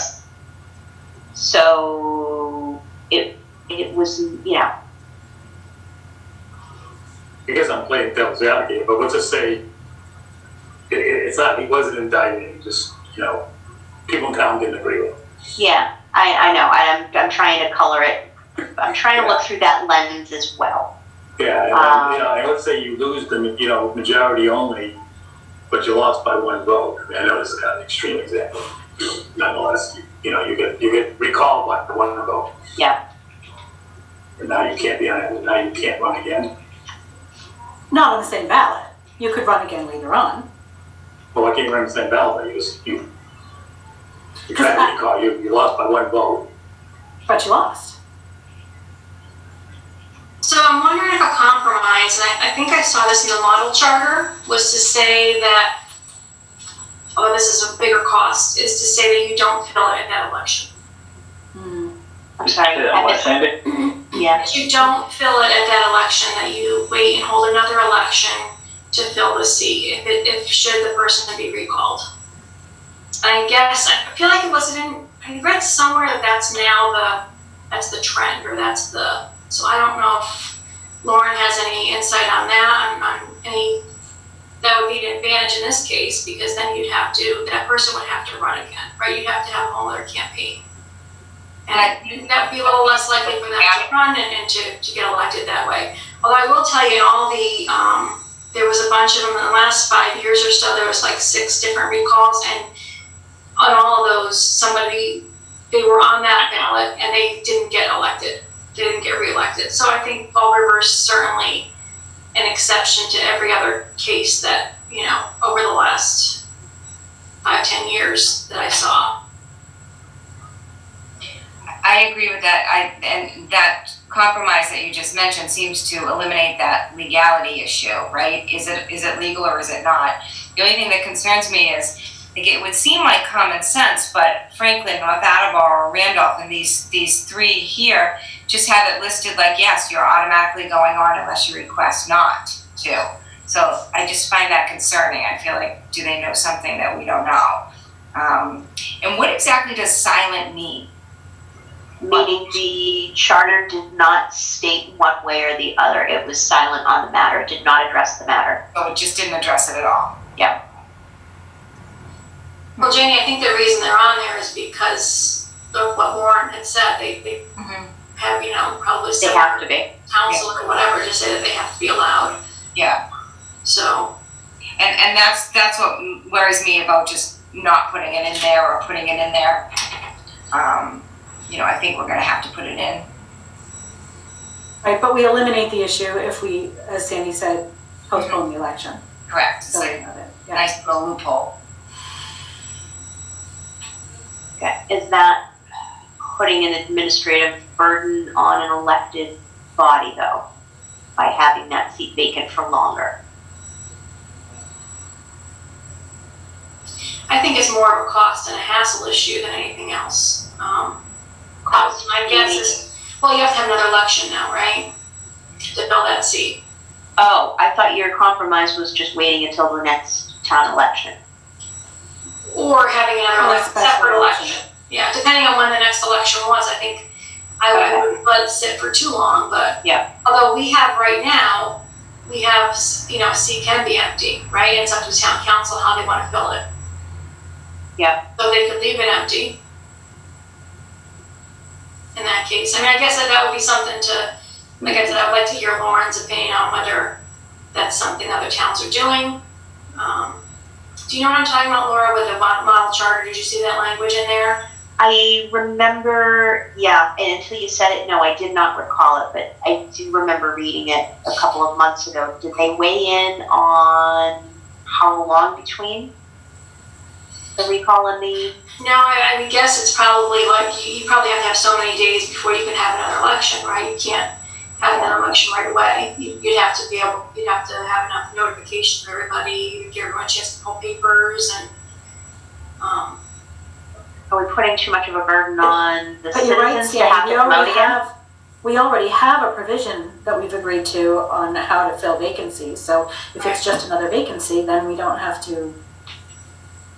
So it was, I guess I'm playing devil's advocate, but let's just say it's not, he wasn't indicted, he just, people in town didn't agree with him. Yeah, I know. I'm trying to color it. I'm trying to look through that lens as well. Yeah, and let's say you lose the, majority only, but you lost by 1 vote. I know this is kind of an extreme example. Nonetheless, you get recalled by 1 vote. Yeah. And now you can't run again. Not on the same ballot. You could run again later on. Well, I can't run the same ballot, you tried to recall, you lost by 1 vote. But you lost. So I'm wondering if a compromise, and I think I saw this in the model charter, was to say that, although this is a bigger cost, is to say that you don't fill it in that election. I'm sorry. What, Sandy? Yeah. That you don't fill it at that election, that you wait and hold another election to fill the seat, if should the person be recalled. I guess, I feel like it wasn't I read somewhere that that's the trend, or so I don't know if Lauren has any insight on that, that would be an advantage in this case, because then that person would have to run again, right? You'd have to have a whole other campaign. And that'd be a little less likely for them to run and to get elected that way. Although I will tell you, there was a bunch of them in the last 5 years or so, there was like 6 different recalls, and on all of those, they were on that ballot and they didn't get elected. They didn't get reelected. So I think Fall River is certainly an exception to every other case that, over the last 5-10 years that I saw. I agree with that. And that compromise that you just mentioned seems to eliminate that legality issue, right? Is it legal or is it not? The only thing that concerns me is, it would seem like common sense, but Franklin, North Attleboro, Randolph, and these 3 here just have it listed like, yes, you're automatically going on unless you request not to. So I just find that concerning. I feel like, do they know something that we don't know? And what exactly does silent mean? Meaning the charter did not state one way or the other. It was silent on the matter. It did not address the matter. So it just didn't address it at all. Yeah. Well, Janie, I think the reason they're on there is because of what Lauren had said. They have, probably They have to be. council or whatever to say that they have to be allowed. Yeah. So. And that's what worries me about just not putting it in there or putting it in there. I think we're gonna have to put it in. Right, but we eliminate the issue if we, as Sandy said, postpone the election. Correct. It's So, like yeah. a nice little loophole. Okay. Is that putting an administrative burden on an elected body, though, by having that seat vacant for longer? I think it's more of a cost and a hassle issue than anything else. Cost, my guess is Well, you have to have another election now, right? To fill that seat. Oh, I thought your compromise was just waiting until the next town election. Or having another Or a special separate election. election. Yeah, depending on when the next election was, I think I wouldn't let it sit for too long, but. Yeah. Although we have right now, we have, a seat can be empty, right? It's up to town council how they want to fill it. Yeah. So they could leave it empty. In that case, I guess that would be something to, like I said, I would like to hear Lauren's opinion on whether that's something other towns are doing. Do you know what I'm talking about, Laura, with the model charter? Did you see that language in there? I remember, yeah, and until you said it, no, I did not recall it, but I do remember reading it a couple of months ago. Did they weigh in on how long between the recall and the? No, I would guess it's probably like, you probably have to have so many days before you can have another election, right? You can't have another election right away. You'd have to have enough notification for everybody, give everyone a chance to pull papers and, Are we putting too much of a burden on the But you're right, citizens to have Sandy, to promote again? we already have a provision that we've agreed to on how to fill vacancies. So if it's just another vacancy, then we don't have to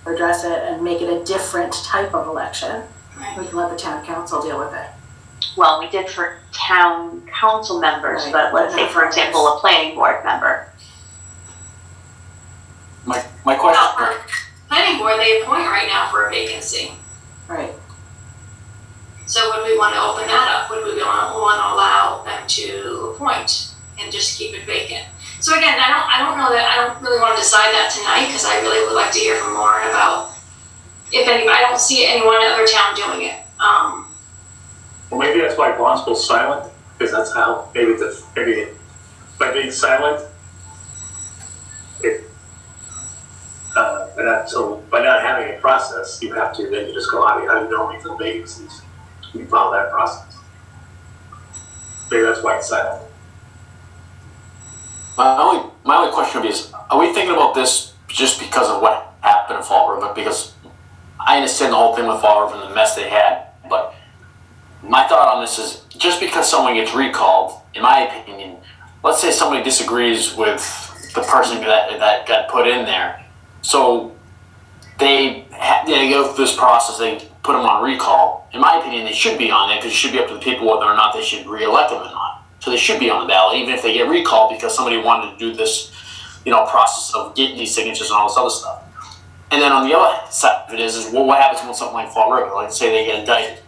address it and make it a different type of election. right. We can let the town council deal with it. Well, we did for town council members, Right. but let's say, for example, a planning board member. My Well, question, for planning board, they appoint right now for a vacancy. Right. So would we want to open that up? Would we want to allow them to appoint and just keep it vacant? So again, I don't know that, I don't really want to decide that tonight, because I really would like to hear from Lauren about if any, I don't see anyone in other town doing it. Well, maybe that's why Barnstone's silent, because that's how, maybe by being silent, by not having a process, you have to, then you just go, how do you nominate for the vacancies? You follow that process. Maybe that's why it's silent. my only question would be is, are we thinking about this just because of what happened in Fall River? Because I understand the whole thing with Fall River and the mess they had, but my thought on this is, just because someone gets recalled, in my opinion, let's say somebody disagrees with the person that got put in there, so they go through this process, they put them on recall. In my opinion, they should be on there, because it should be up to the people whether or not they should re-elect them or not. So they should be on the ballot, even if they get recalled because somebody wanted to do this, process of getting these signatures and all this other stuff. And then on the other side of it is well, what happens when something like Fall River, like say they get indicted?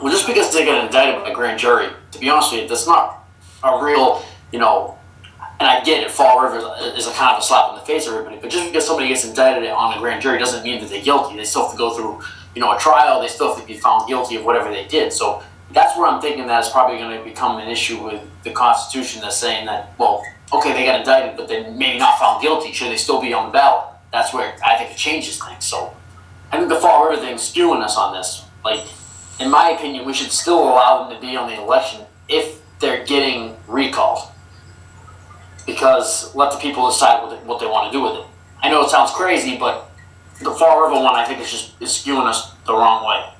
Well, just because they get indicted by a grand jury, to be honest with you, that's not a real, and I get it, Fall River is a kind of a slap in the face of everybody, but just because somebody gets indicted on a grand jury doesn't mean that they're guilty. They still have to go through, a trial, they still have to be found guilty of whatever they did. So that's where I'm thinking that is probably going to become an issue with the Constitution that's saying that, well, okay, they got indicted, but they're maybe not found guilty. Should they still be on the ballot? That's where I think it changes things. So I think the Fall River thing's skewing us on this. Like, in my opinion, we should still allow them to be on the election if they're getting recalled. Because let the people decide what they want to do with it. I know it sounds crazy, but the Fall River one, I think, is skewing us the wrong way.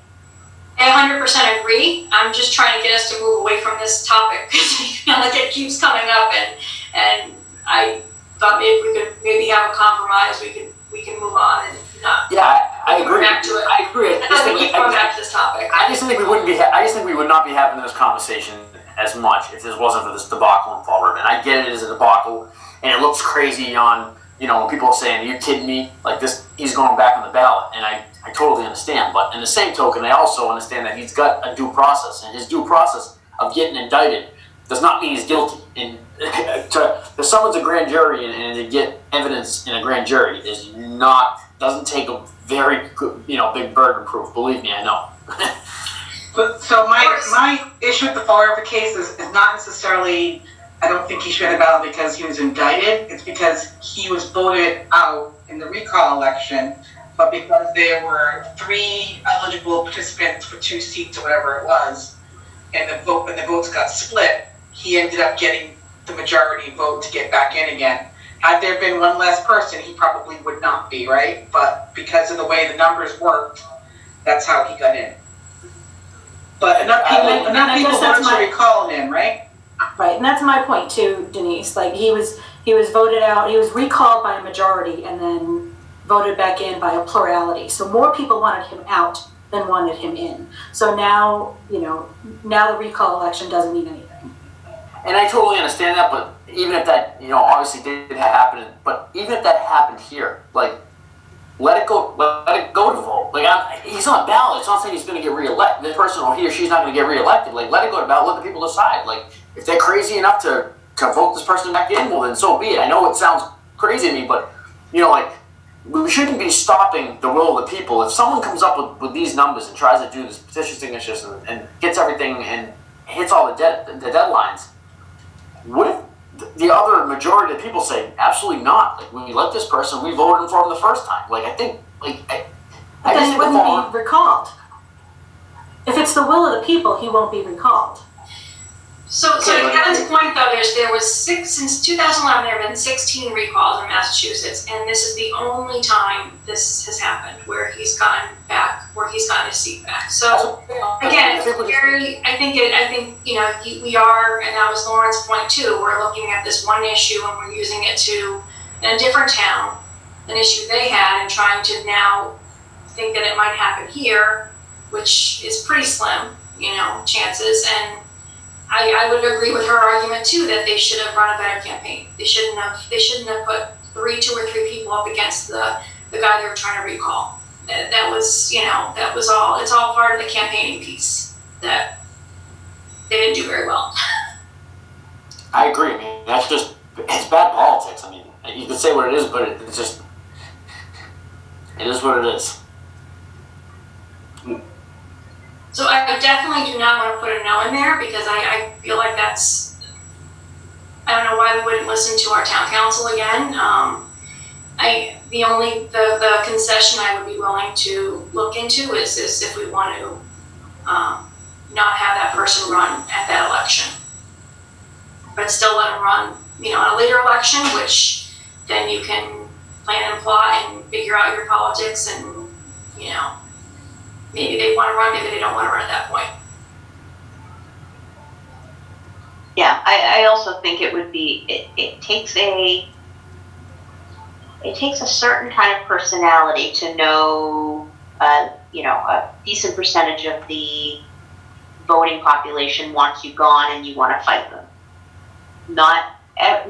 I 100% agree. I'm just trying to get us to move away from this topic, because I feel like it keeps coming up, and I thought maybe we could have a compromise. We can move on and not. Yeah, I agree. Back to it. I agree. I don't think we keep going back to this topic. I just think we wouldn't be. I just think we would not be having this conversation as much if this wasn't for this debacle in Fall River. And I get it as a debacle, and it looks crazy on when people are saying, "Are you kidding me?" Like this, he's going back on the ballot, and I totally understand. But in the same token, I also understand that he's got a due process, and his due process of getting indicted does not mean he's guilty. And to summons a grand jury and to get evidence in a grand jury doesn't take a very good, big burden of proof. Believe me, I know. But so my issue with the Fall River case is not necessarily, I don't think he should have ballot because he was indicted. It's because he was voted out in the recall election, but because there were 3 eligible participants for 2 seats or whatever it was, and the votes got split, he ended up getting the majority vote to get back in again. Had there been one less person, he probably would not be, right? But because of the way the numbers worked, that's how he got in. But enough And I people guess that's wanted to recall him, right? Right, and that's my point too, Denise. Like he was voted out. He was recalled by a majority and then voted back in by a plurality. So more people wanted him out than wanted him in. So now, now the recall election doesn't mean anything. And I totally understand that, but even if that, obviously did happen, but even if that happened here, like, let it go to vote. Like, he's on ballot. It's not saying he's going to get reelected. The person or he or she's not going to get reelected. Like, let it go to ballot. Let the people decide. Like, if they're crazy enough to vote this person back in, well, then so be it. I know it sounds crazy to me, but, like, we shouldn't be stopping the will of the people. If someone comes up with these numbers and tries to do this petition signatures and gets everything and hits all the deadlines, what if the other majority of the people say, absolutely not. Like, we let this person, we voted for him the first time. Like, I think, like, I But just then he think wouldn't be recalled. If it's the will of the people, he won't be recalled. So to Kevin's point though, there was since 2011, there have been 16 recalls in Massachusetts, and this is the only time this has happened where he's gotten his seat back. So again, it's very, I think, we are, and that was Lauren's point too, we're looking at this one issue and we're using it to, in a different town, an issue they had, and trying to now think that it might happen here, which is pretty slim, chances, and I would agree with her argument too that they should have run a better campaign. They shouldn't have put two or three people up against the guy they were trying to recall. That was all. It's all part of the campaigning piece that they didn't do very well. I agree. I mean, it's bad politics. I mean, you can say what it is, but it is what it is. So I definitely do not want to put a no in there because I feel like that's, I don't know why we wouldn't listen to our town council again. The concession I would be willing to look into is if we want to not have that person run at that election, but still let them run, at a later election, which then you can plan and plot and figure out your politics and, maybe they want to run, maybe they don't want to run at that point. Yeah, I also think it would be, it takes a certain kind of personality to know, a decent percentage of the voting population wants you gone and you want to fight them.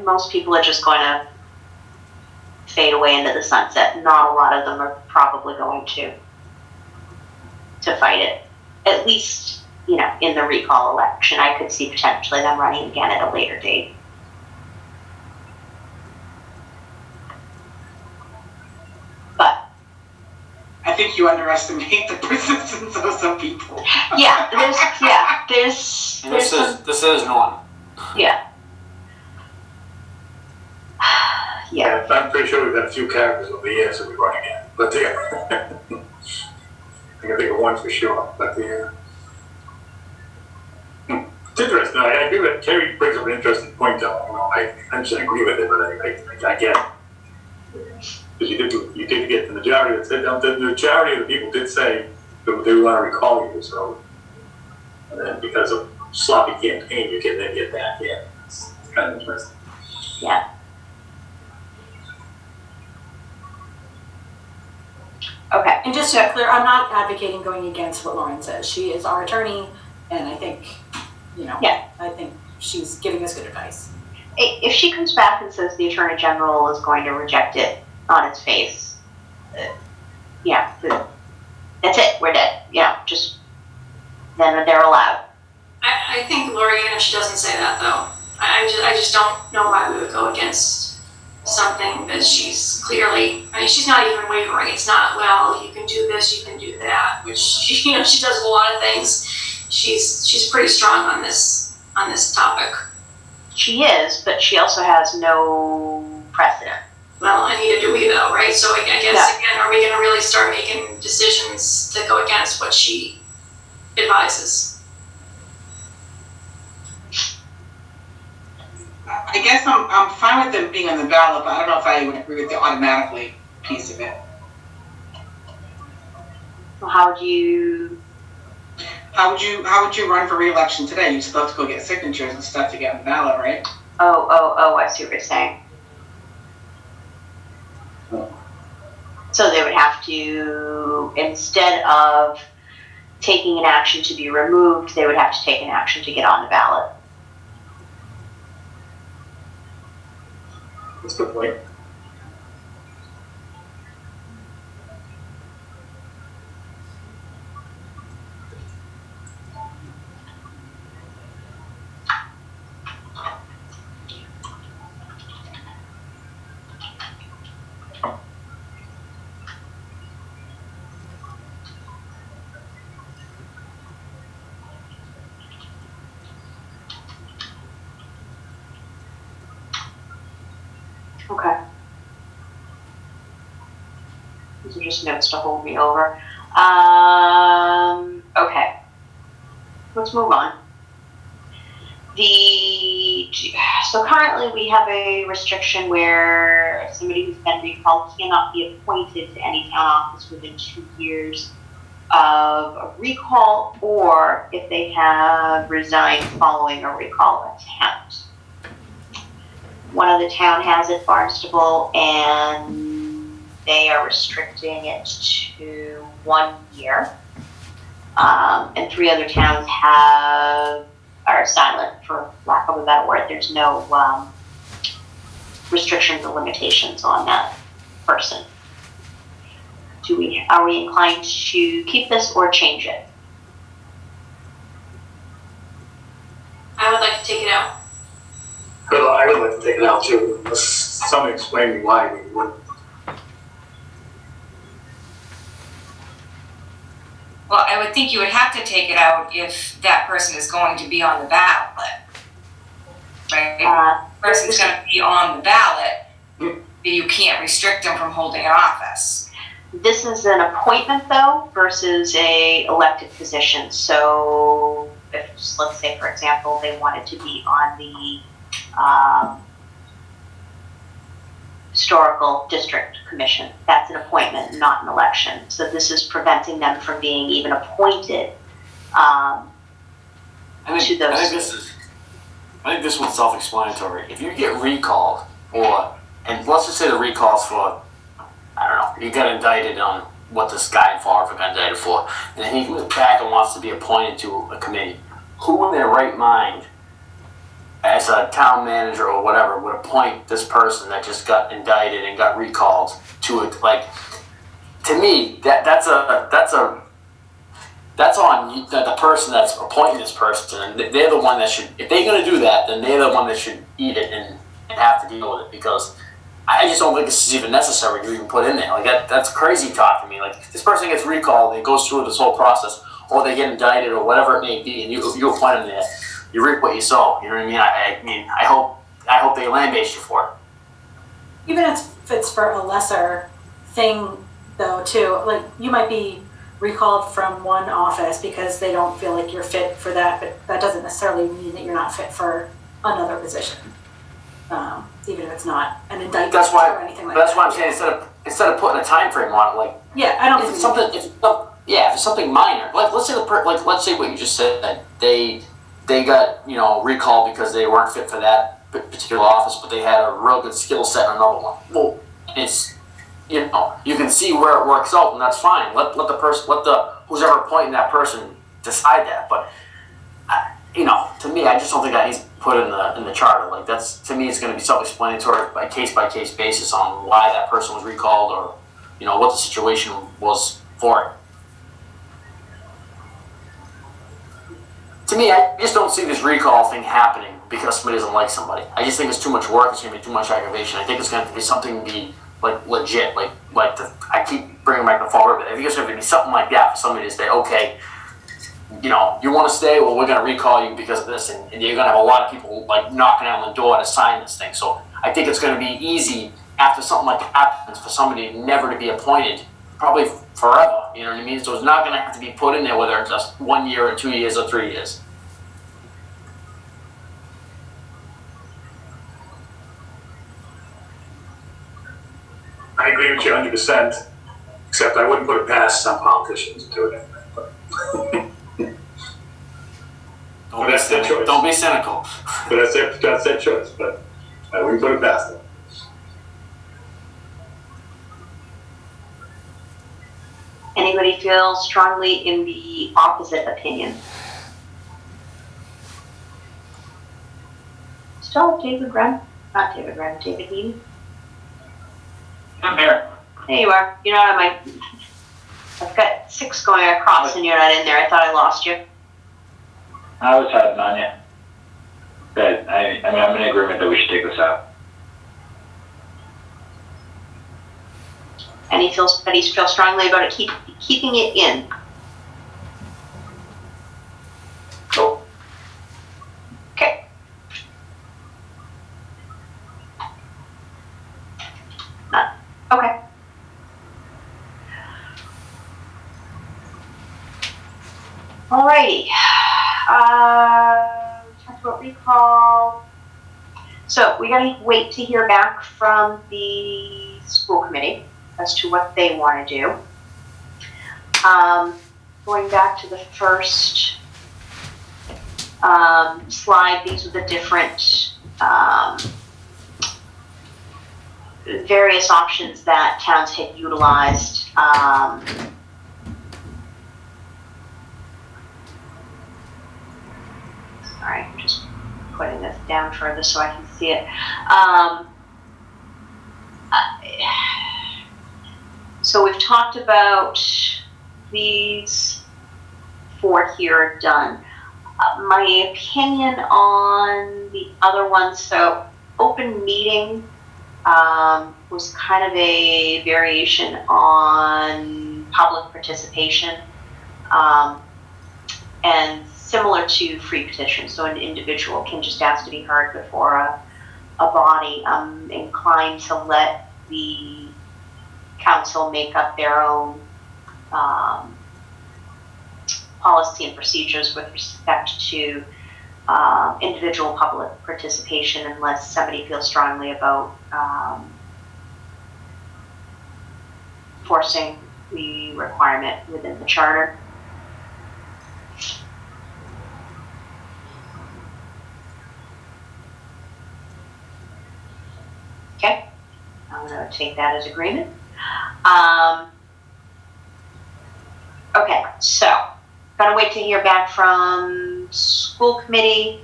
Most people are just going to fade away into the sunset. Not a lot of them are probably going to fight it. At least, in the recall election, I could see potentially them running again at a later date. But I think you underestimate the persistence of some people. there's This is one. Yeah. Yeah, I'm pretty sure we've had a few characters over the years that we run again, but I can think of one for sure, but it's interesting. I agree with Terry brings up an interesting point though. I just agree with it, but I get it. Because you did get the majority that said, the majority of the people did say that they want to recall you, so, and then because of sloppy campaign, you can then get that, yeah. It's kind of interesting. Yeah. Okay. And just to be clear, I'm not advocating going against what Lauren says. She is our attorney, and I think, I think she's giving us good advice. If she comes back and says the Attorney General is going to reject it on its face, that's it, we're dead. Then they're allowed. I think Lori, even if she doesn't say that though, I just don't know why we would go against something that she's clearly, she's not even wavering. It's not, well, you can do this, you can do that, which, she does a lot of things. She's pretty strong on this topic. She is, but she also has no precedent. Well, and neither do we though, right? So I guess, again, are we gonna really start making decisions to go against what she advises? I guess I'm fine with them being on the ballot, but I don't know if I would agree with the automatically piece of it. How would you? How would you run for re-election today? You still have to go get signatures and stuff to get on the ballot, right? Oh, I see what you're saying. So they would have to, instead of taking an action to be removed, they would have to take an action to get on the ballot. That's a good point. Okay. These are just notes to hold me over. Okay. Let's move on. So currently we have a restriction where somebody who's been recalled cannot be appointed to any town office within 2 years of a recall, or if they have resigned following a recall attempt. One of the town has it, Barnstable, and they are restricting it to 1 year. And 3 other towns are silent, for lack of a better word. There's no restrictions or limitations on that person. Are we inclined to keep this or change it? I would like to take it out. I would like to take it out too. Unless somebody explain me why we wouldn't. Well, I would think you would have to take it out if that person is going to be on the ballot. Right? If the person's going to be on the ballot, you can't restrict them from holding an office. This is an appointment though versus a elected position. So if, let's say for example, they wanted to be on the Historical District Commission, that's an appointment, not an election. So this is preventing them from being even appointed to those. I think this one's self-explanatory. If you get recalled, and let's just say the recall's for, I don't know, you got indicted on what this guy in Florida got indicted for, and then he goes back and wants to be appointed to a committee. Who in their right mind, as a town manager or whatever, would appoint this person that just got indicted and got recalled to it? Like, to me, that's on the person that's appointing this person, and they're the one that should. If they're going to do that, then they're the one that should eat it and have to deal with it, because I just don't think this is even necessary to even put in there. Like that's crazy talk to me. Like, this person gets recalled, it goes through this whole process, or they get indicted or whatever it may be, and you appoint them there. You reap what you sow. You know what I mean? I hope they land-based you for it. Even if it's for a lesser thing, though, too. Like, you might be recalled from one office because they don't feel like you're fit for that, but that doesn't necessarily mean that you're not fit for another position. Even if it's not an indictment or anything like that. That's why I'm saying instead of putting a time frame on it, like, yeah, I don't if think it's something minor. Like, let's say what you just said, that they got, recalled because they weren't fit for that particular office, but they had a real good skill set in another one. Well, it's, you can see where it works out, and that's fine. Let who's ever appointing that person decide that. But to me, I just don't think that needs to be put in the charter. Like, that's, to me, it's going to be self-explanatory by case basis on why that person was recalled, or what the situation was for it. To me, I just don't see this recall thing happening because somebody doesn't like somebody. I just think it's too much work. It's going to be too much aggravation. I think it's going to be something to be like legit. I keep bringing back the Fall River. I think it's going to be something like that for somebody to say, okay, you want to stay? Well, we're going to recall you because of this, and you're going to have a lot of people like knocking on the door to sign this thing. So I think it's going to be easy after something like that happens for somebody never to be appointed, probably forever. You know what I mean? So it's not going to have to be put in there whether it's just 1 year or 2 years or 3 years. I agree with you 100%, except I wouldn't put it past some politicians to do it. Don't be that's their cynical. choice. Don't be cynical. But that's their choice, but I wouldn't put it past them. Anybody feel strongly in the opposite opinion? Still David Graham? Not David Graham, David Heaton. I'm here. There you are. You're not on my. I've got 6 going across and you're not in there. I thought I lost you. I was having on you. But I mean, I'm in agreement that we should take this out. And he feels strongly about it, keeping it in. Cool. Okay. Okay. Alrighty. Talked about recall. So we gotta wait to hear back from the school committee as to what they want to do. Going back to the first slide, these are the different various options that towns had utilized. Sorry, I'm just putting this down further so I can see it. So we've talked about these 4 here done. My opinion on the other ones, so open meeting was kind of a variation on public participation, and similar to free petition. So an individual can just ask to be heard before a body. I'm inclined to let the council make up their own policy and procedures with respect to individual public participation, unless somebody feels strongly about forcing the requirement within the charter. Okay, I'm going to take that as agreement. Okay, so gotta wait to hear back from school committee.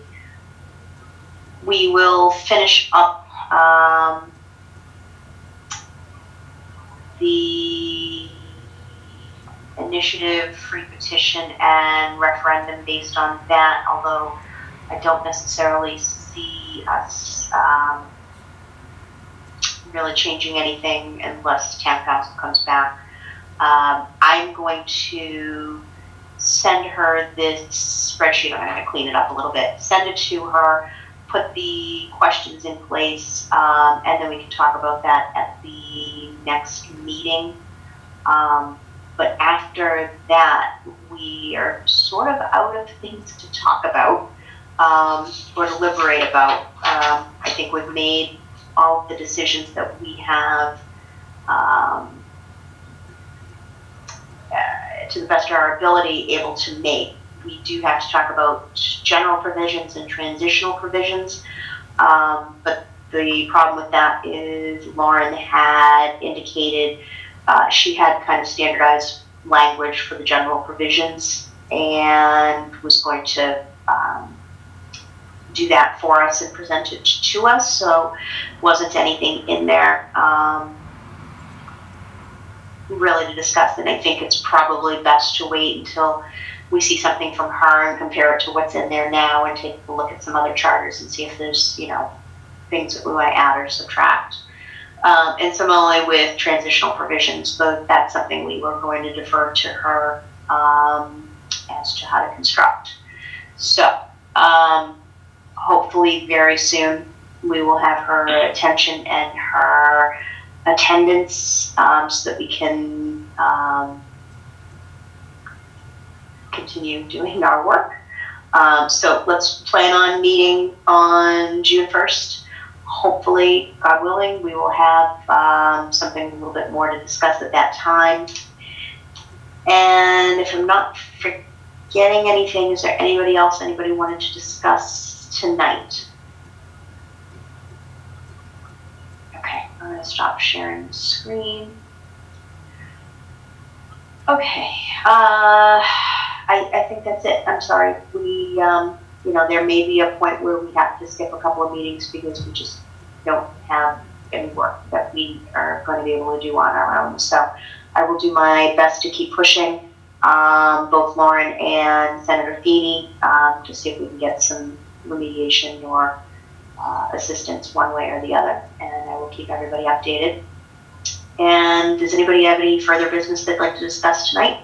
We will finish up the initiative, free petition, and referendum based on that, although I don't necessarily see us really changing anything unless town council comes back. I'm going to send her this spreadsheet. I'm going to clean it up a little bit, send it to her, put the questions in place, and then we can talk about that at the next meeting. But after that, we are sort of out of things to talk about or deliberate about. I think we've made all of the decisions that we have to the best of our ability able to make. We do have to talk about general provisions and transitional provisions, but the problem with that is Lauren had indicated she had kind of standardized language for the general provisions and was going to do that for us and present it to us, so wasn't anything in there really to discuss, and I think it's probably best to wait until we see something from her and compare it to what's in there now and take a look at some other charters and see if there's, things that we want to add or subtract. And similarly with transitional provisions, but that's something we were going to defer to her as to how to construct. So hopefully very soon we will have her attention and her attendance so that we can continue doing our work. So let's plan on meeting on June 1st. Hopefully, God willing, we will have something a little bit more to discuss at that time. And if I'm not getting anything? Is there anybody else anybody wanted to discuss tonight? Okay, I'm gonna stop sharing the screen. Okay, I think that's it. I'm sorry. We, there may be a point where we have to skip a couple of meetings because we just don't have any work that we are going to be able to do on our own. So I will do my best to keep pushing both Lauren and Senator Feeney to see if we can get some remediation or assistance one way or the other. And I will keep everybody updated. And does anybody have any further business they'd like to discuss tonight?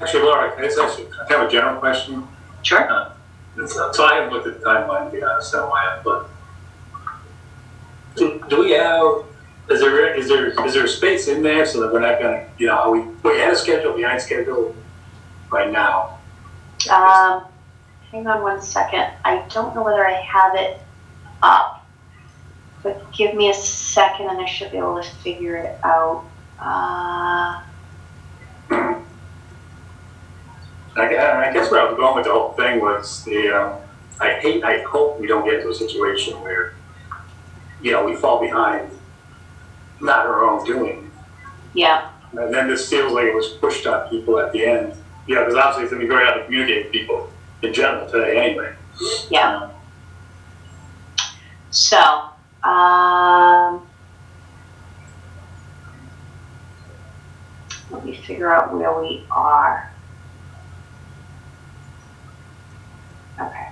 Actually, Laura, I have a general question. Sure. So I haven't looked at the timeline, to be honest, so I have, but do we have, is there space in there so that we're not gonna, are we ahead of schedule, behind schedule right now? Hang on one second. I don't know whether I have it up, but give me a second and I should be able to figure it out. I guess where I was going with the whole thing was I hope we don't get to a situation where, we fall behind, not our own doing. Yeah. And then this feels like it was pushed on people at the end. Because obviously it's going to be very hard to communicate with people in general today anyway. Yeah. So, let me figure out where we are. Okay.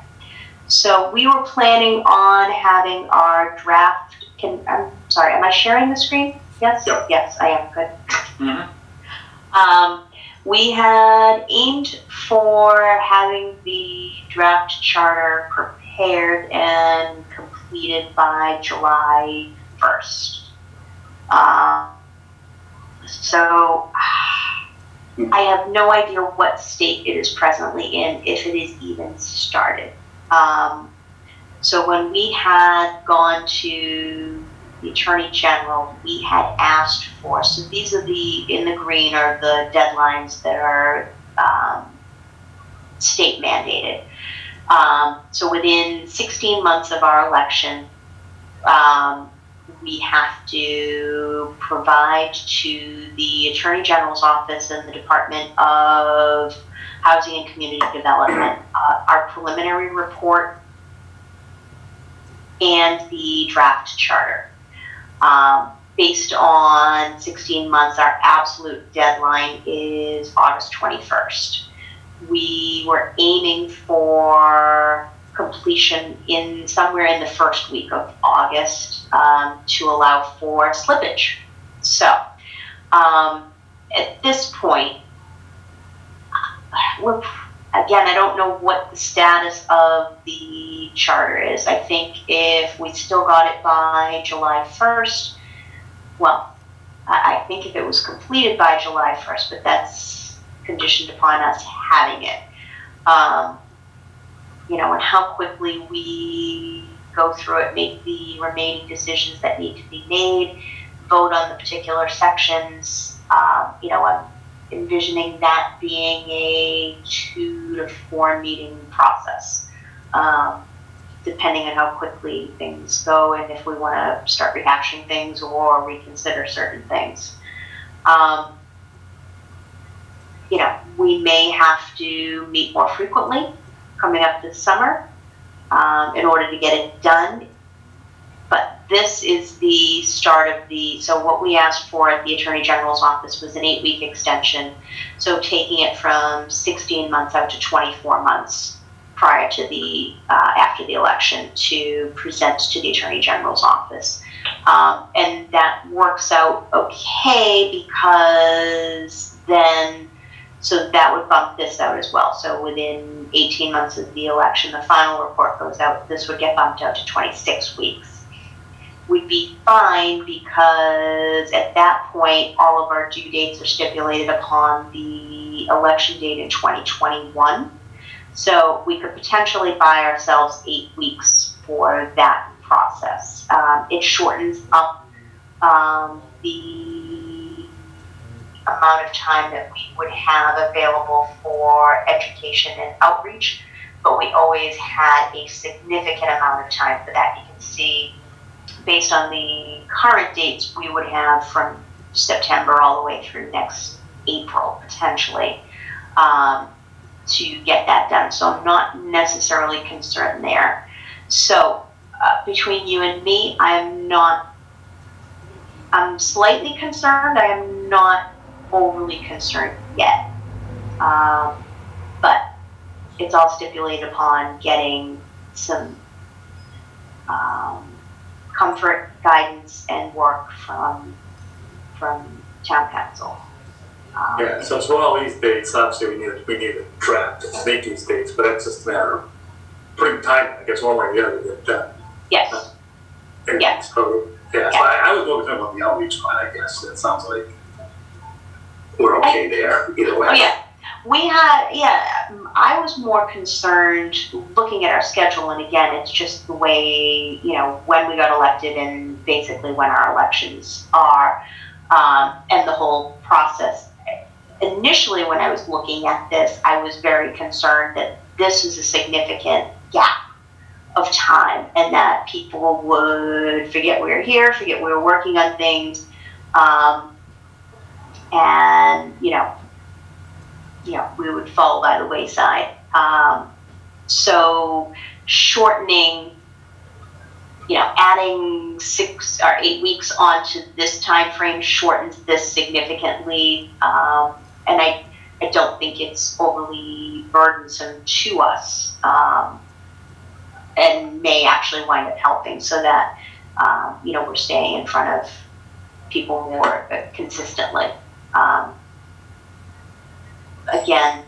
So we were planning on having our draft, I'm sorry, am I sharing the screen? Yes? Yep. Yes, I am, good. Mm-hmm. We had aimed for having the draft charter prepared and completed by July 1st. So I have no idea what state it is presently in, if it is even started. So when we had gone to the Attorney General, we had asked for, so these are in the green are the deadlines that are state mandated. So within 16 months of our election, we have to provide to the Attorney General's office and the Department of Housing and Community Development our preliminary report and the draft charter. Based on 16 months, our absolute deadline is August 21st. We were aiming for completion in somewhere in the first week of August to allow for slippage. So at this point, I don't know what the status of the charter is. I think if we still got it by July 1st, well, I think if it was completed by July 1st, but that's conditioned upon us having it. And how quickly we go through it, make the remaining decisions that need to be made, vote on the particular sections. I'm envisioning that being a 2 to 4 meeting process, depending on how quickly things go and if we want to start rehashing things or reconsider certain things. We may have to meet more frequently coming up this summer in order to get it done. But this is the start of so what we asked for at the Attorney General's office was an 8-week extension. So taking it from 16 months out to 24 months prior to after the election to present to the Attorney General's office. And that works out okay because then, so that would bump this out as well. So within 18 months of the election, the final report goes out, this would get bumped out to 26 weeks. We'd be fine because at that point, all of our due dates are stipulated upon the election date in 2021. So we could potentially buy ourselves 8 weeks for that process. It shortens up the amount of time that we would have available for education and outreach, but we always had a significant amount of time for that. You can see, based on the current dates, we would have from September all the way through next April, potentially, to get that done. So I'm not necessarily concerned there. So between you and me, I'm slightly concerned. I am not overly concerned yet. But it's all stipulated upon getting some comfort, guidance, and work from town council. Yeah, so for all these dates, obviously we need a draft to make these dates, but that's just a matter of putting time, I guess, one way or the other to get done. Yes. And Yeah. so, yeah, so I was more concerned about the outreach part, I guess. It sounds like we're okay there, either way. Oh, yeah. I was more concerned looking at our schedule, and again, it's just the way, when we got elected and basically when our elections are, and the whole process. Initially, when I was looking at this, I was very concerned that this is a significant gap of time and that people would forget we were here, forget we were working on things, and, we would fall by the wayside. So shortening, adding 6 or 8 weeks onto this time frame shortens this significantly, and I don't think it's overly burdensome to us, and may actually wind up helping so that we're staying in front of people more consistently. Again,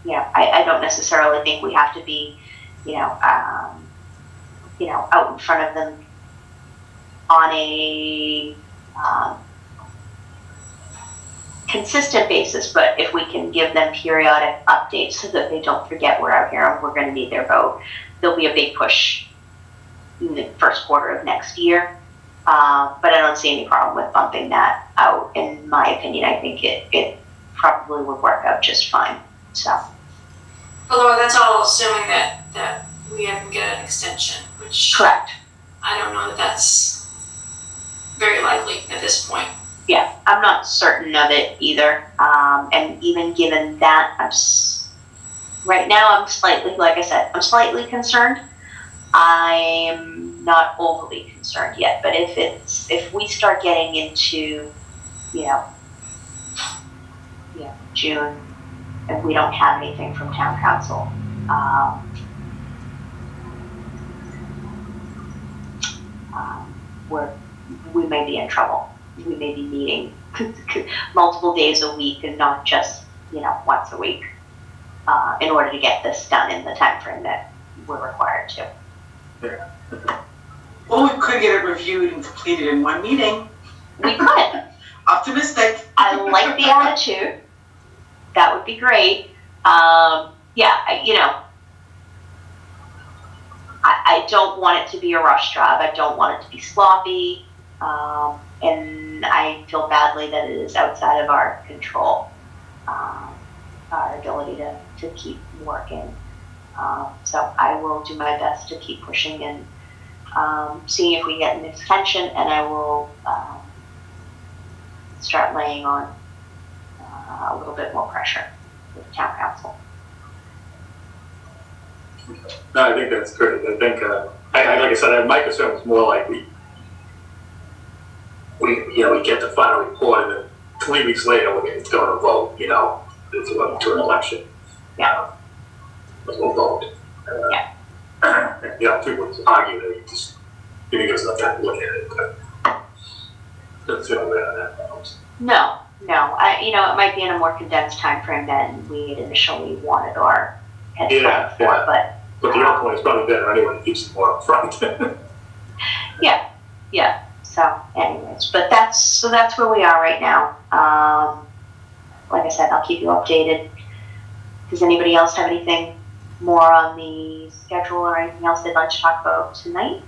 I don't necessarily think we have to be, out in front of them on a consistent basis, but if we can give them periodic updates so that they don't forget we're out here and we're going to need their vote, there'll be a big push in the first quarter of next year. But I don't see any problem with bumping that out. In my opinion, I think it probably would work out just fine. So. Although that's all assuming that we ever get an extension, which Correct. I don't know that that's very likely at this point. Yeah, I'm not certain of it either. And even given that, right now I'm slightly, like I said, I'm slightly concerned. I'm not overly concerned yet, but if we start getting into, June and we don't have anything from town council, we may be in trouble. We may be meeting multiple days a week and not just, once a week, in order to get this done in the time frame that we're required to. Yeah. Well, we could get it reviewed and completed in one meeting. We could. Optimistic. I like the attitude. That would be great. I don't want it to be a rush job. I don't want it to be sloppy. And I feel badly that it is outside of our control, our ability to keep working. So I will do my best to keep pushing and seeing if we get an extension, and I will start laying on a little bit more pressure with town council. No, I think that's great. I think, like I said, my concern was more like we get the final report, and then 3 weeks later we're going to vote, to an election. Yeah. We'll vote. Yeah. People argue that you just didn't give us enough time to look at it, but doesn't feel bad on that front. No. It might be in a more condensed time frame than we had initially wanted or had planned for, but the other point is probably better anyway, it keeps it more up front. Yeah. So anyways, but that's where we are right now. Like I said, I'll keep you updated. Does anybody else have anything more on the schedule or anything else they'd like to talk about tonight?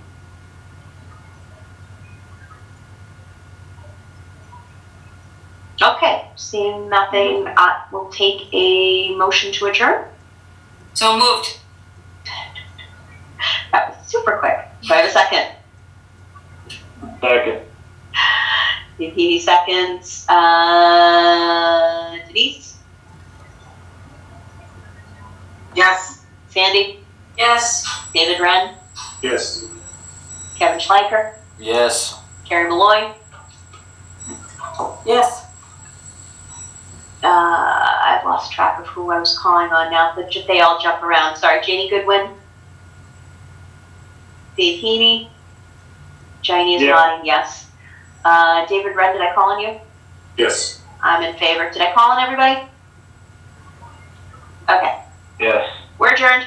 Okay, seeing nothing, we'll take a motion to adjourn. So moved. That was super quick. Do I have a second? Second. He seconds. Denise? Yes. Sandy? Yes. David Wren? Yes. Kevin Schleicher? Yes. Carrie Malloy? Yes. I've lost track of who I was calling on now, but they all jump around. Sorry, Janie Goodwin? Dave Heaney? Janie is Yeah. nodding yes. David Wren, did I call on you? Yes. I'm in favor. Did I call on everybody? Okay, Yes. we're adjourned.